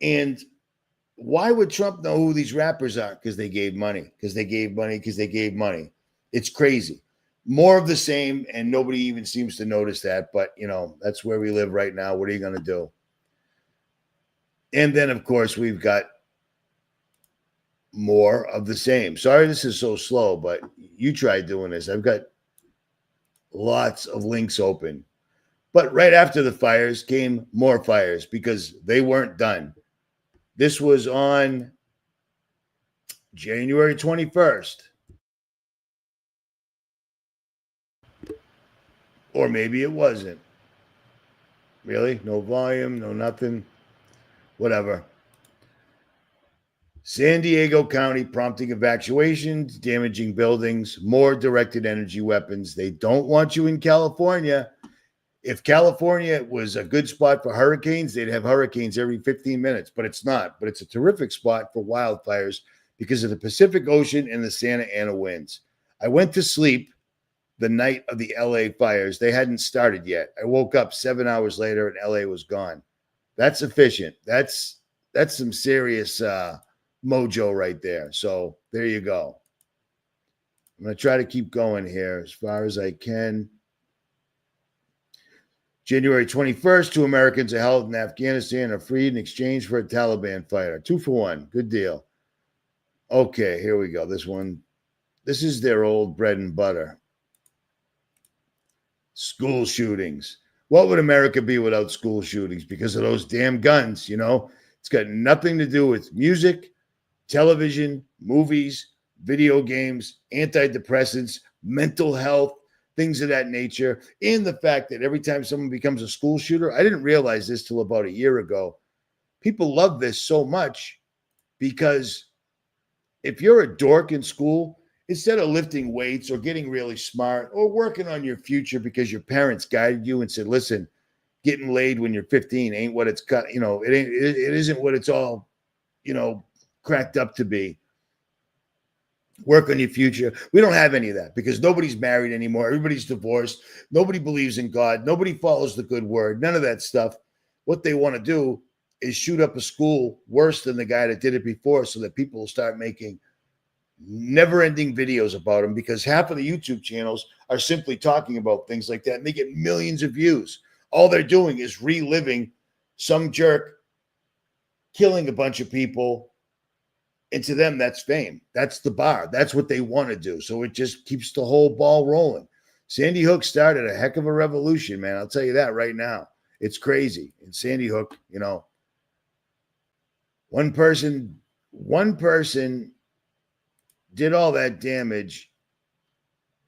And why would Trump know who these rappers are? Because they gave money. It's crazy. More of the same, and nobody even seems to notice that. But, that's where we live right now. What are you going to do? And then, of course, we've got more of the same. Sorry this is so slow, but you try doing this. I've got lots of links open. But right after the fires came more fires because they weren't done. This was on January 21st. Or maybe it wasn't. Really? No volume, no nothing. Whatever. San Diego County prompting evacuations, damaging buildings, more directed energy weapons. They don't want you in California. If California was a good spot for hurricanes, they'd have hurricanes every 15 minutes, but it's not. But it's a terrific spot for wildfires because of the Pacific Ocean and the Santa Ana winds. I went to sleep the night of the LA fires. They hadn't started yet. I woke up 7 hours later and LA was gone. That's efficient. That's some serious mojo right there. So there you go. I'm going to try to keep going here as far as I can. January 21st, 2 Americans are held in Afghanistan are freed in exchange for a Taliban fighter. 2 for 1. Good deal. Okay, here we go. This one. This is their old bread and butter. School shootings. What would America be without school shootings? Because of those damn guns, It's got nothing to do with music, television, movies, video games, antidepressants, mental health, things of that nature, and the fact that every time someone becomes a school shooter, I didn't realize this till about a year ago. People love this so much because if you're a dork in school, instead of lifting weights or getting really smart or working on your future because your parents guided you and said, listen, getting laid when you're 15 ain't what it's cut. It isn't what it's all, cracked up to be. Work on your future. We don't have any of that because nobody's married anymore. Everybody's divorced. Nobody believes in God. Nobody follows the good word. None of that stuff. What they want to do is shoot up a school worse than the guy that did it before so that people will start making never-ending videos about them because half of the YouTube channels are simply talking about things like that and they get millions of views. All they're doing is reliving some jerk killing a bunch of people And to them, that's fame. That's the bar. That's what they want to do. So it just keeps the whole ball rolling. Sandy Hook started a heck of a revolution, man. I'll tell you that right now. It's crazy. In Sandy Hook, you know, one person did all that damage,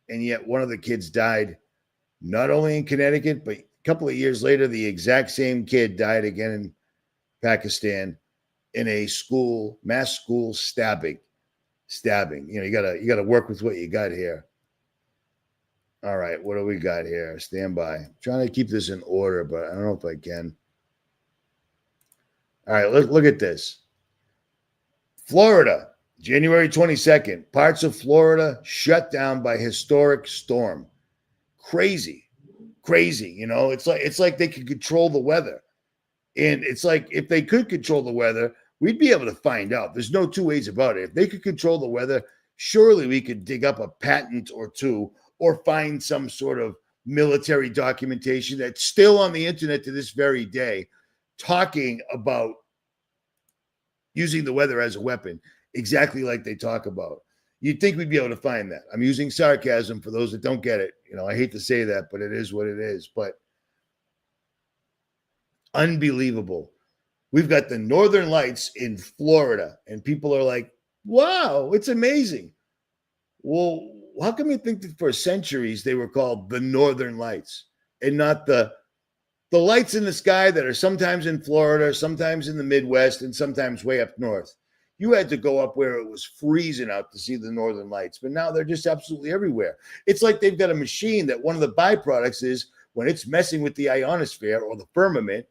and yet one of the kids died, not only in Connecticut, but a couple of years later, the exact same kid died again in Pakistan in a mass school stabbing. You know, you gotta work with what you got here. All right, what do we got here? Stand by. I'm trying to keep this in order, but I don't know if I can. All right, look at this. Florida, January 22nd. Parts of Florida shut down by historic storm. Crazy. You know, it's like they could control the weather. And it's like if they could control the weather, we'd be able to find out. There's no two ways about it. If they could control the weather, surely we could dig up a patent or two or find some sort of military documentation that's still on the internet to this very day, talking about using the weather as a weapon, exactly like they talk about. You'd think we'd be able to find that. I'm using sarcasm for those that don't get it. You know, I hate to say that, but it is what it is. But unbelievable. We've got the Northern Lights in Florida, and people are like, wow, it's amazing. Well, how come you think that for centuries they were called the Northern Lights and not the lights in the sky that are sometimes in Florida, sometimes in the Midwest, and sometimes way up north? You had to go up where it was freezing out to see the Northern Lights, but now they're just absolutely everywhere. It's like they've got a machine that one of the byproducts is when it's messing with the ionosphere or the firmament,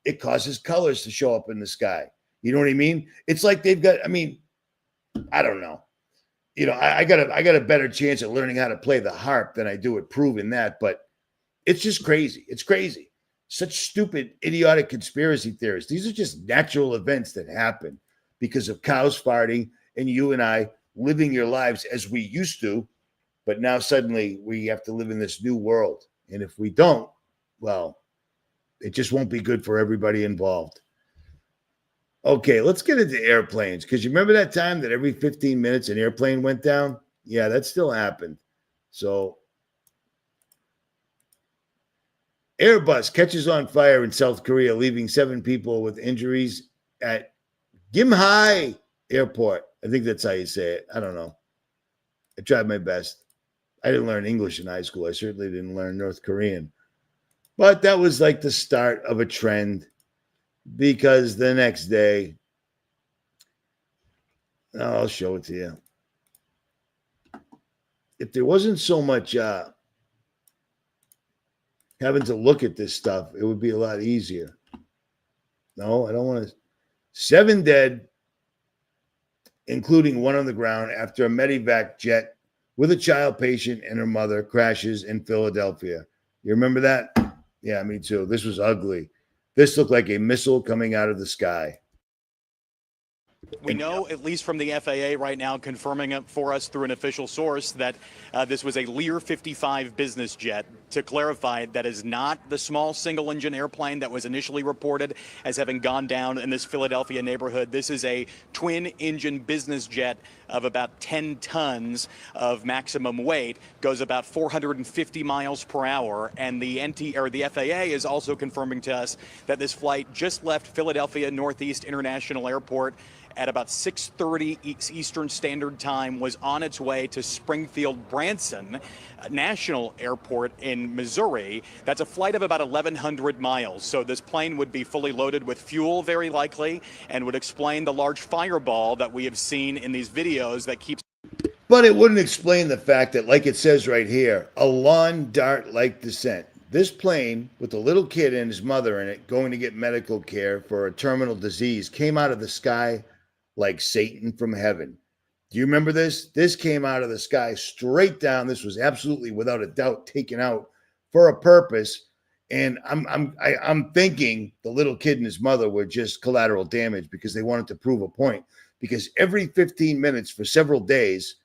it causes colors to show up in the sky. You know what I mean? It's like they've got, I mean, I don't know. You know, I got a better chance at learning how to play the harp than I do at proving that, but it's just crazy. It's crazy. Such stupid, idiotic conspiracy theories. These are just natural events that happen because of cows farting and you and I living your lives as we used to, but now suddenly we have to live in this new world. And if we don't, well, it just won't be good for everybody involved. Okay, let's get into airplanes, because you remember that time that every 15 minutes an airplane went down? Yeah, that still happened. So Airbus catches on fire in South Korea, leaving 7 people with injuries at Gimhae Airport. I think that's how you say it. I don't know. I tried my best. I didn't learn English in high school. I certainly didn't learn North Korean. But that was like the start of a trend, because the next day, I'll show it to you. If there wasn't so much having to look at this stuff, it would be a lot easier. No, I don't want to. 7 dead, including 1 on the ground, after a medevac jet with a child patient and her mother crashes in Philadelphia. You remember that? Yeah, me too. This was ugly. This looked like a missile coming out of the sky. We know, at least from the FAA right now, confirming it for us through an official source, that this was a Lear 55 business jet. To clarify, that is not the small single-engine airplane that was initially reported as having gone down in this Philadelphia neighborhood. This is a twin-engine business jet of about 10 tons of maximum weight, goes about 450 miles per hour, and the FAA is also confirming to us that this flight just left Philadelphia Northeast International Airport at about 6:30 Eastern Standard Time, was on its way to Springfield Branson National Airport in Missouri. That's a flight of about 1,100 miles. So this plane would be fully loaded with fuel, very likely, and would explain the large fireball that we have seen in these videos that keeps. But it wouldn't explain the fact that, like it says right here, a lawn dart-like descent. This plane, with a little kid and his mother in it going to get medical care for a terminal disease, came out of the sky like Satan from heaven. Do you remember this? This came out of the sky straight down. This was absolutely, without a doubt, taken out for a purpose. And I'm thinking the little kid and his mother were just collateral damage because they wanted to prove a point. Because every 15 minutes for several days,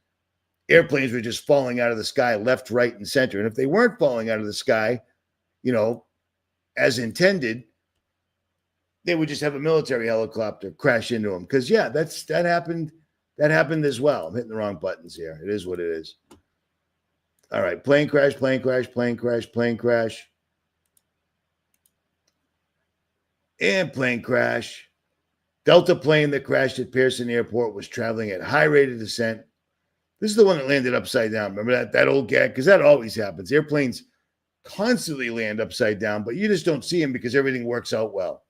airplanes were just falling out of the sky left, right, and center. And if they weren't falling out of the sky, you know, as intended, they would just have a military helicopter crash into them. Because, yeah, that happened That happened as well. I'm hitting the wrong buttons here. It is what it is. All right. Plane crash, plane crash, plane crash, plane crash. And plane crash. Delta plane that crashed at Pearson Airport was traveling at high rate of descent. This is the one that landed upside down. Remember that old gag? Because that always happens. Airplanes constantly land upside down, but you just don't see them because everything works out well.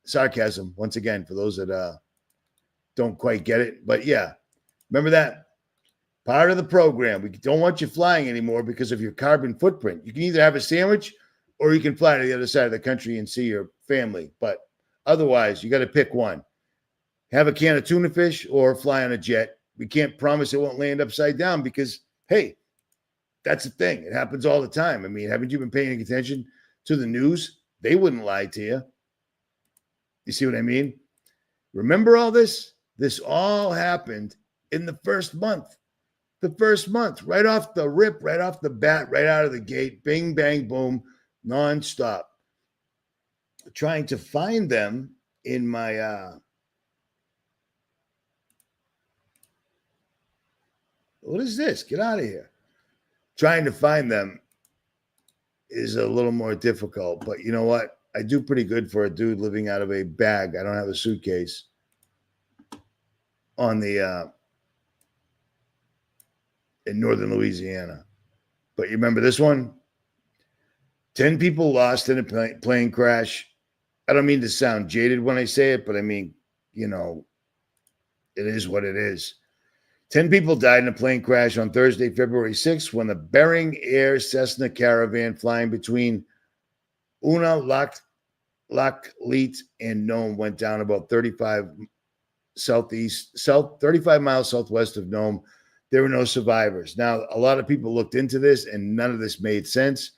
Sarcasm, once again, for those that don't quite get it. But yeah, remember that? Part of the program. We don't want you flying anymore because of your carbon footprint. You can either have a sandwich or you can fly to the other side of the country and see your family. But otherwise, you got to pick one. Have a can of tuna fish or fly on a jet. We can't promise it won't land upside down because, hey, that's the thing. It happens all the time. I mean, haven't you been paying attention to the news? They wouldn't lie to you. You see what I mean? Remember all this? This all happened in the first month. The first month, right off the rip, right off the bat, right out of the gate, bing, bang, boom, nonstop. Trying to find them in my what is this? Get out of here. Trying to find them is a little more difficult, but you know what? I do pretty good for a dude living out of a bag. I don't have a suitcase on the in northern Louisiana. But you remember this one? 10 people lost in a plane crash. I don't mean to sound jaded when I say it, but I mean, you know, it is what it is. 10 people died in a plane crash on Thursday, February 6th, when the Bering Air Cessna Caravan flying between 𝗚𝗓𝗏 and Nome went down about 35 miles southwest of Nome. There were no survivors. Now, a lot of people looked into this, and none of this made sense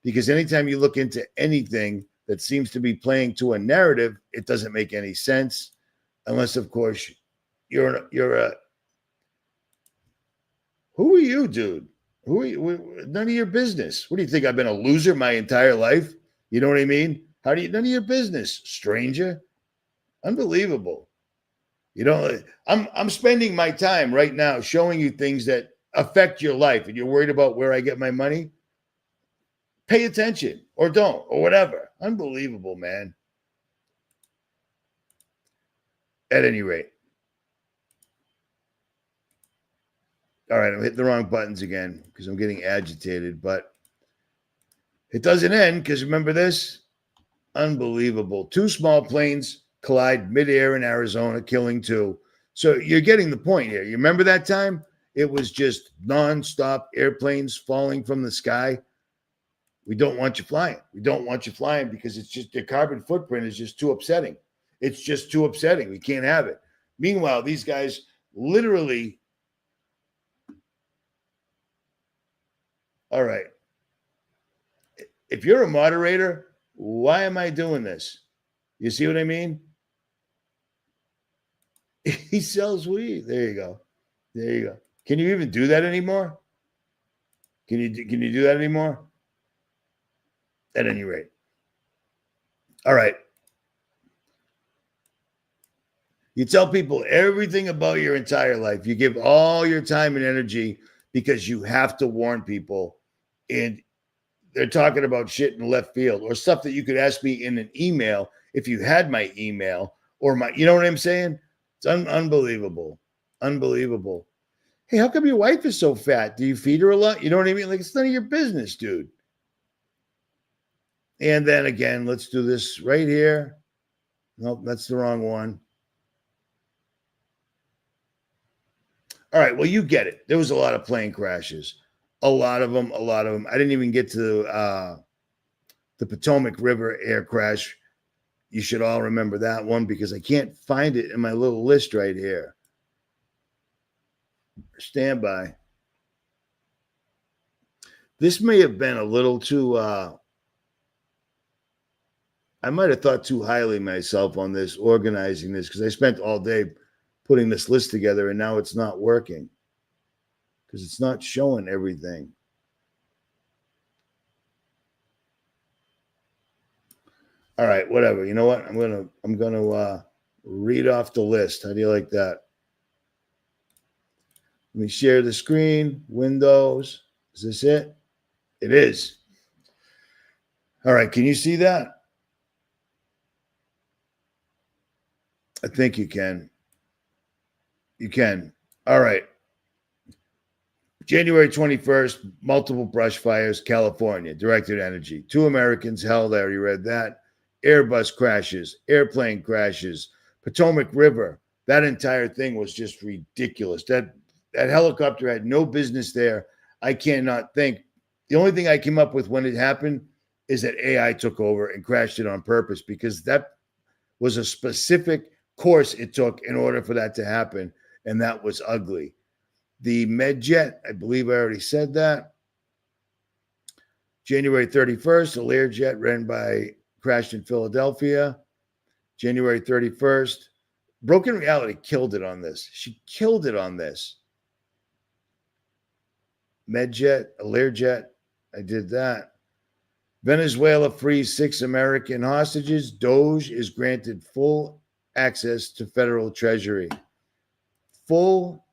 because anytime you look into anything that seems to be playing to a narrative, it doesn't make any sense, unless, of course, you're a. Who are you, dude? Who are you? None of your business. What do you think? I've been a loser my entire life. You know what I mean? None of your business, stranger. Unbelievable. You know, I'm spending my time right now showing you things that affect your life, and you're worried about where I get my money. Pay attention, or don't, or whatever. Unbelievable, man. At any rate. All right, I'm hitting the wrong buttons again because I'm getting agitated, but it doesn't end because remember this? Unbelievable. 2 small planes collide midair in Arizona, killing 2. So you're getting the point here. You remember that time? It was just nonstop airplanes falling from the sky. We don't want you flying. We don't want you flying because it's just the carbon footprint is just too upsetting. It's just too upsetting. We can't have it. Meanwhile, these guys literally. All right. If you're a moderator, why am I doing this? You see what I mean? He sells weed. There you go. There you go. Can you even do that anymore? Can you do that anymore? At any rate. All right. You tell people everything about your entire life. You give all your time and energy because you have to warn people, and they're talking about shit in left field or stuff that you could ask me in an email if you had my email or my, you know what I'm saying? It's unbelievable. Unbelievable. Hey, how come your wife is so fat? Do you feed her a lot? You know what I mean? Like, it's none of your business, dude. And then again, let's do this right here. Nope, that's the wrong one. All right, well, you get it. There was a lot of plane crashes. A lot of them. I didn't even get to the Potomac River air crash. You should all remember that one because I can't find it in my little list right here. Stand by. This may have been a little too, I might have thought too highly myself on this, organizing this, because I spent all day putting this list together and now it's not working because it's not showing everything. All right, whatever. You know what? I'm gonna read off the list. How do you like that? Let me share the screen. Windows. Is this it? It is. All right. Can you see that? I think you can. You can. All right. January 21st, multiple brush fires, California, directed energy. 2 Americans held, I already read that. Airbus crashes, airplane crashes, Potomac River. That entire thing was just ridiculous. That helicopter had no business there. I cannot think. The only thing I came up with when it happened is that AI took over and crashed it on purpose, because that was a specific course it took in order for that to happen, and that was ugly. The Medjet, I believe I already said that. January 31st, a Learjet crashed in Philadelphia. January 31st. Broken Reality killed it on this. She killed it on this. Medjet, a Learjet. I did that. Venezuela frees 6 American hostages. Doge is granted full access to federal treasury. Full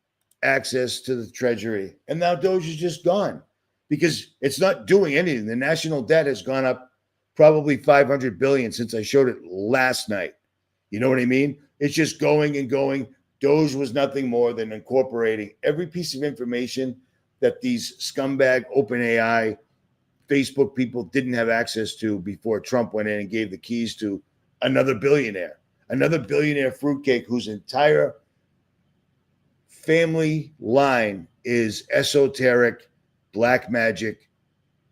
access to the treasury. And now Doge is just gone because it's not doing anything. The national debt has gone up probably 500 billion since I showed it last night. You know what I mean? It's just going and going. Doge was nothing more than incorporating every piece of information that these scumbag OpenAI Facebook people didn't have access to before Trump went in and gave the keys to another billionaire fruitcake whose entire family line is esoteric, black magic,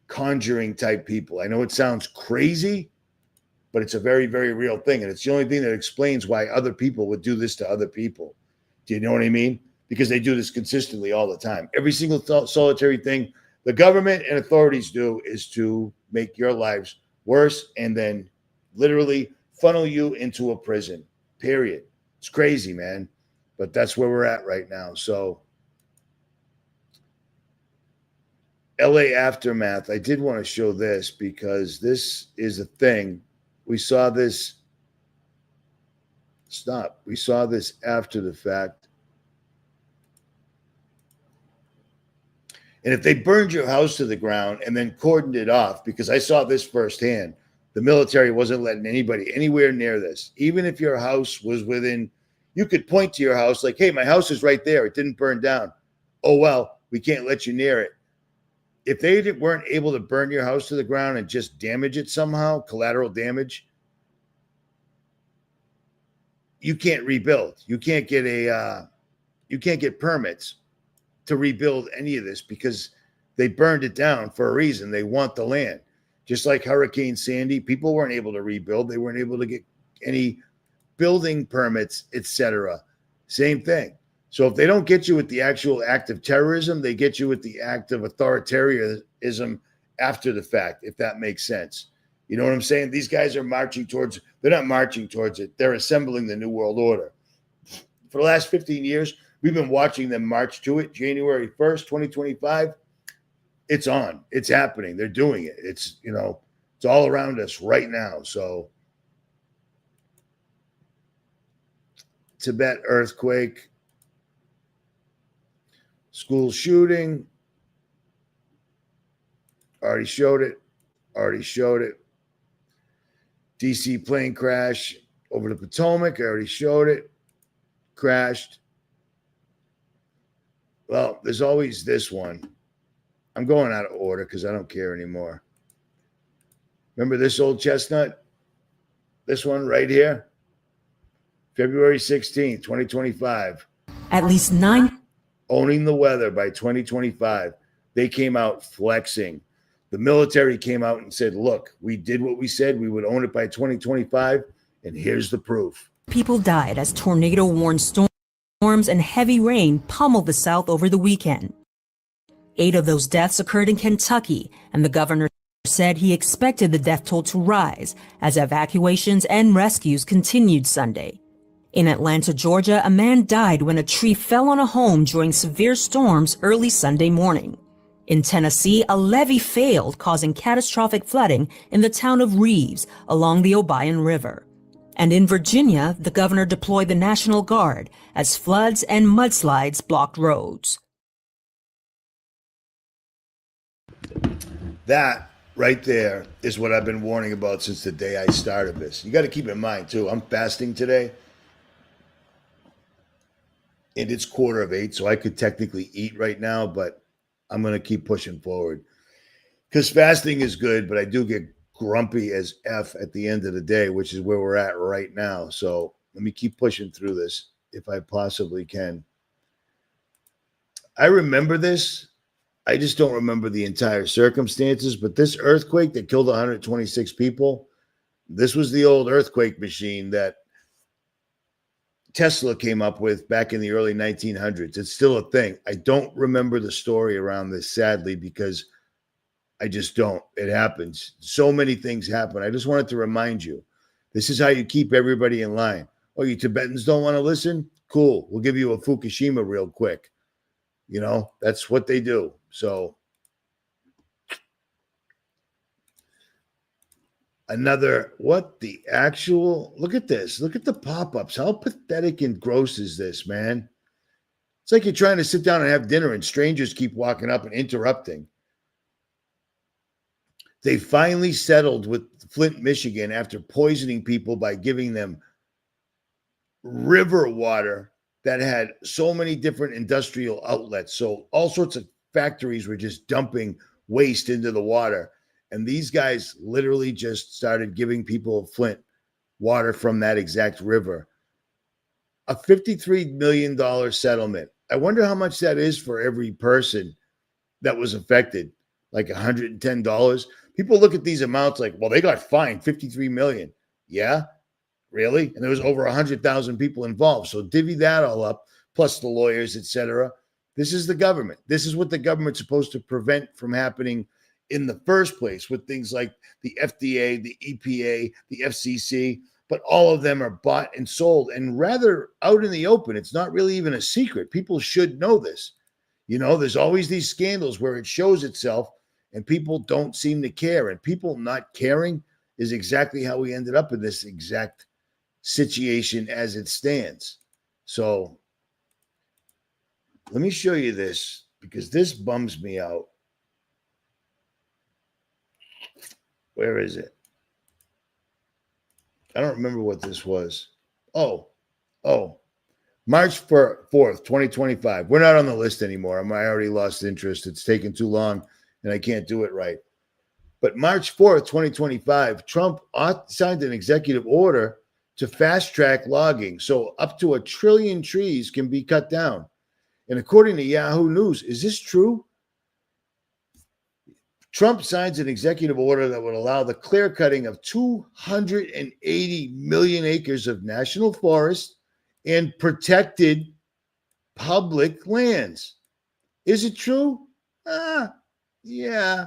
conjuring type people. I know it sounds crazy, but it's a very, very real thing. And it's the only thing that explains why other people would do this to other people. Do you know what I mean? Because they do this consistently all the time. Every single solitary thing the government and authorities do is to make your lives worse and then literally funnel you into a prison, period. It's crazy, man. But that's where we're at right now. So LA aftermath. I did want to show this because this is a thing. We saw this. Stop. We saw this after the fact. And if they burned your house to the ground and then cordoned it off, because I saw this firsthand, the military wasn't letting anybody anywhere near this. Even if your house was within, you could point to your house like, hey, my house is right there. It didn't burn down. Oh, well, we can't let you near it. If they weren't able to burn your house to the ground and just damage it somehow, collateral damage, you can't rebuild. You can't get permits to rebuild any of this because they burned it down for a reason. They want the land. Just like Hurricane Sandy, people weren't able to rebuild. They weren't able to get any building permits, etc. Same thing. So if they don't get you with the actual act of terrorism, they get you with the act of authoritarianism after the fact, if that makes sense. You know what I'm saying? These guys are marching towards, they're not marching towards it. They're assembling the New World Order. For the last 15 years, we've been watching them march to it. January 1st, 2025, it's on. It's happening. They're doing it. It's, you know, it's all around us right now. So Tibet earthquake, school shooting, already showed it. DC plane crash over the Potomac, I already showed it. Crashed. Well, there's always this one. I'm going out of order because I don't care anymore. Remember this old chestnut? This one right here? February 16th, 2025. At least 9. Owning the weather by 2025. They came out flexing. The military came out and said, look, we did what we said. We would own it by 2025. And here's the proof. People died as tornado-warned storms and heavy rain pummeled the South over the weekend. 8 of those deaths occurred in Kentucky, and the governor said he expected the death toll to rise as evacuations and rescues continued Sunday. In Atlanta, Georgia, a man died when a tree fell on a home during severe storms early Sunday morning. In Tennessee, a levee failed, causing catastrophic flooding in the town of Reeves along the Obion River. And in Virginia, the governor deployed the National Guard as floods and mudslides blocked roads. That right there is what I've been warning about since the day I started this. You got to keep in mind, too, I'm fasting today. And it's 7:45, so I could technically eat right now, but I'm going to keep pushing forward. Because fasting is good, but I do get grumpy as F at the end of the day, which is where we're at right now. So let me keep pushing through this if I possibly can. I remember this. I just don't remember the entire circumstances, but this earthquake that killed 126 people, this was the old earthquake machine that Tesla came up with back in the early 1900s. It's still a thing. I don't remember the story around this, sadly, because I just don't. It happens. So many things happen. I just wanted to remind you, this is how you keep everybody in line. Oh, you Tibetans don't want to listen? Cool. We'll give you a Fukushima real quick. You know, that's what they do. So another, what the actual, look at this. Look at the pop-ups. How pathetic and gross is this, man? It's like you're trying to sit down and have dinner and strangers keep walking up and interrupting. They finally settled with Flint, Michigan after poisoning people by giving them river water that had so many different industrial outlets. So all sorts of factories were just dumping waste into the water. And these guys literally just started giving people of Flint water from that exact river. A $53 million settlement. I wonder how much that is for every person that was affected. Like $110. People look at these amounts like, well, they got fined $53 million. Yeah, really? And there was over 100,000 people involved. So divvy that all up, plus the lawyers, etc. This is the government. This is what the government's supposed to prevent from happening in the first place with things like the FDA, the EPA, the FCC. But all of them are bought and sold and rather out in the open. It's not really even a secret. People should know this. You know, there's always these scandals where it shows itself and people don't seem to care. And people not caring is exactly how we ended up in this exact situation as it stands. So let me show you this because this bums me out. Where is it? I don't remember what this was. Oh, March 4th, 2025. We're not on the list anymore. I already lost interest. It's taken too long and I can't do it right. But March 4th, 2025, Trump signed an executive order to fast track logging. So up to 1 trillion trees can be cut down. And according to Yahoo News, is this true? Trump signs an executive order that would allow the clear cutting of 280 million acres of national forest and protected public lands. Is it true? Yeah.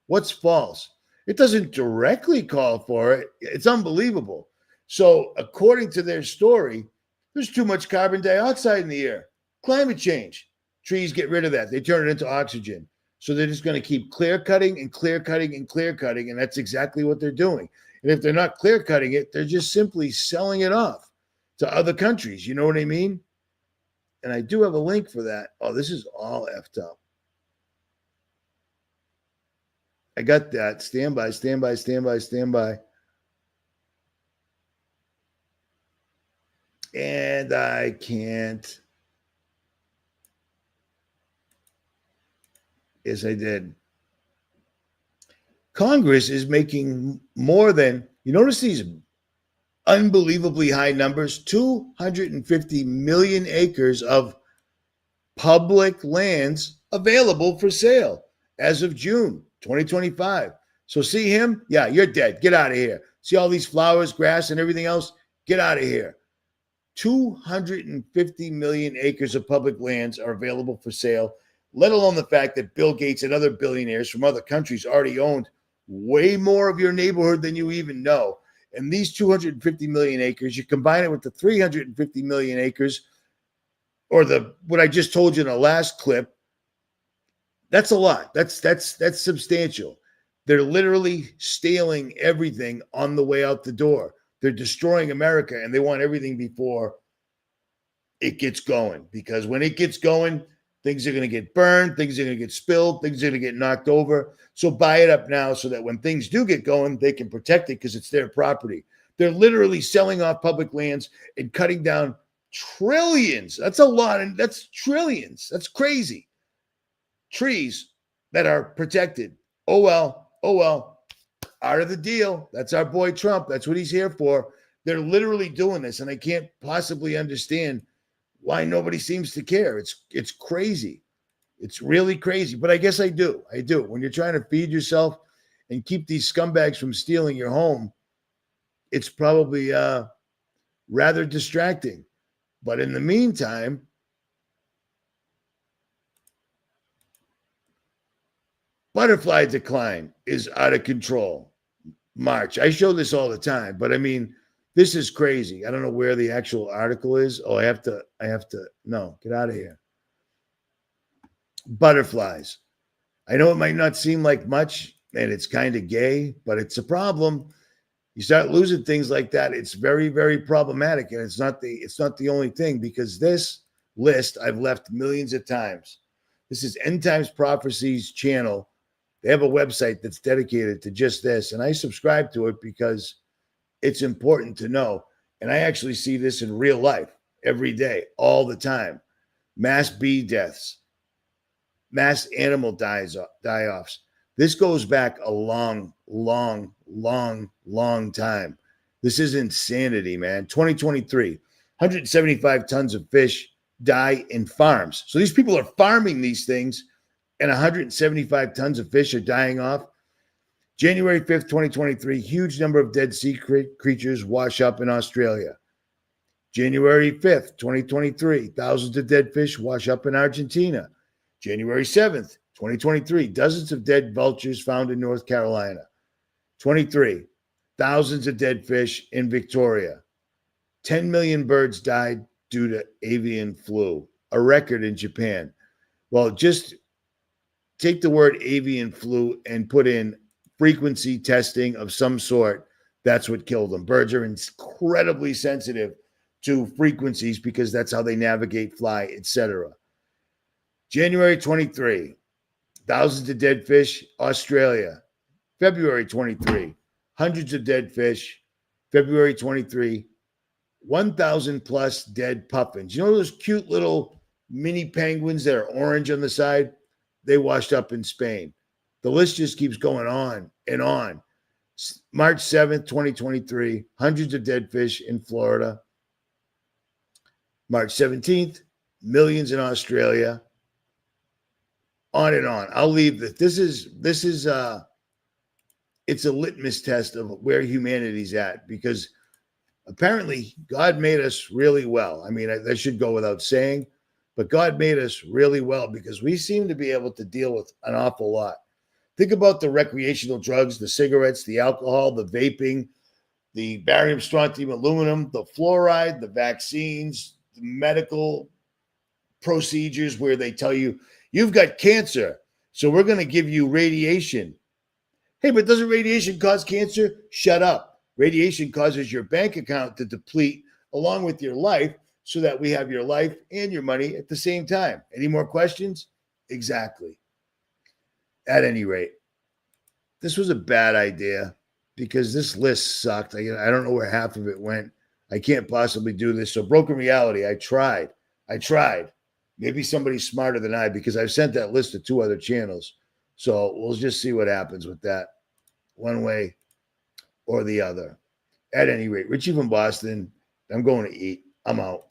What's false? It doesn't directly call for it. It's unbelievable. So according to their story, there's too much carbon dioxide in the air. Climate change. Trees get rid of that. They turn it into oxygen. So they're just going to keep clear cutting and clear cutting and clear cutting. And that's exactly what they're doing. And if they're not clear cutting it, they're just simply selling it off to other countries. You know what I mean? And I do have a link for that. Oh, this is all effed up. I got that. Stand by, stand by, stand by, stand by. And I can't. Yes, I did. Congress is making more than, you notice these unbelievably high numbers, 250 million acres of public lands available for sale as of June 2025. So see him? Yeah, you're dead. Get out of here. See all these flowers, grass, and everything else? Get out of here. 250 million acres of public lands are available for sale, let alone the fact that Bill Gates and other billionaires from other countries already owned way more of your neighborhood than you even know. And these 250 million acres, you combine it with the 350 million acres, or the what I just told you in the last clip, that's a lot. That's substantial. They're literally stealing everything on the way out the door. They're destroying America, and they want everything before it gets going. Because when it gets going, Things are going to get burned. Things are going to get spilled. Things are going to get knocked over. So buy it up now so that when things do get going, they can protect it because it's their property. They're literally selling off public lands and cutting down trillions. That's a lot. And that's trillions. That's crazy. Trees that are protected. Oh, well, out of the deal. That's our boy Trump. That's what he's here for. They're literally doing this, and I can't possibly understand why nobody seems to care. It's crazy. It's really crazy. But I guess I do. When you're trying to feed yourself and keep these scumbags from stealing your home, it's probably rather distracting. But in the meantime, butterfly decline is out of control. March. I show this all the time, but I mean, this is crazy. I don't know where the actual article is. Oh, I have to, no, get out of here. Butterflies. I know it might not seem like much and it's kind of gay, but it's a problem. You start losing things like that, it's very, very problematic. And it's not the only thing, because this list I've left millions of times. This is End Times Prophecies channel. They have a website that's dedicated to just this. And I subscribe to it because it's important to know. And I actually see this in real life every day, all the time. Mass bee deaths, mass animal die-offs. This goes back a long, long, long, long time. This is insanity, man. 2023, 175 tons of fish die in farms. So these people are farming these things, and 175 tons of fish are dying off. January 5th, 2023, huge number of dead sea creatures wash up in Australia. January 5th, 2023, thousands of dead fish wash up in Argentina. January 7th, 2023, dozens of dead vultures found in North Carolina. 23, thousands of dead fish in Victoria. 10 million birds died due to avian flu, a record in Japan. Well, just take the word avian flu and put in frequency testing of some sort. That's what killed them. Birds are incredibly sensitive to frequencies because that's how they navigate, fly, etc. January 23, thousands of dead fish, Australia. February 23, hundreds of dead fish. February 23, 1,000 plus dead puffins. You know those cute little mini penguins that are orange on the side? They washed up in Spain. The list just keeps going on and on. March 7th, 2023, hundreds of dead fish in Florida. March 17th, millions in Australia. On and on. I'll leave this. This is it's a litmus test of where humanity's at, because apparently God made us really well. I mean, that should go without saying, but God made us really well because we seem to be able to deal with an awful lot. Think about the recreational drugs, the cigarettes, the alcohol, the vaping, the barium, strontium, aluminum, the fluoride, the vaccines, the medical procedures where they tell you, you've got cancer, so we're going to give you radiation. Hey, but doesn't radiation cause cancer? Shut up. Radiation causes your bank account to deplete along with your life so that we have your life and your money at the same time. Any more questions? Exactly. At any rate, this was a bad idea because this list sucked. I don't know where half of it went. I can't possibly do this. So Broken Reality, I tried. Maybe somebody's smarter than I, because I've sent that list to 2 other channels. So we'll just see what happens with that, one way or the other. At any rate, Richie from Boston, I'm going to eat. I'm out.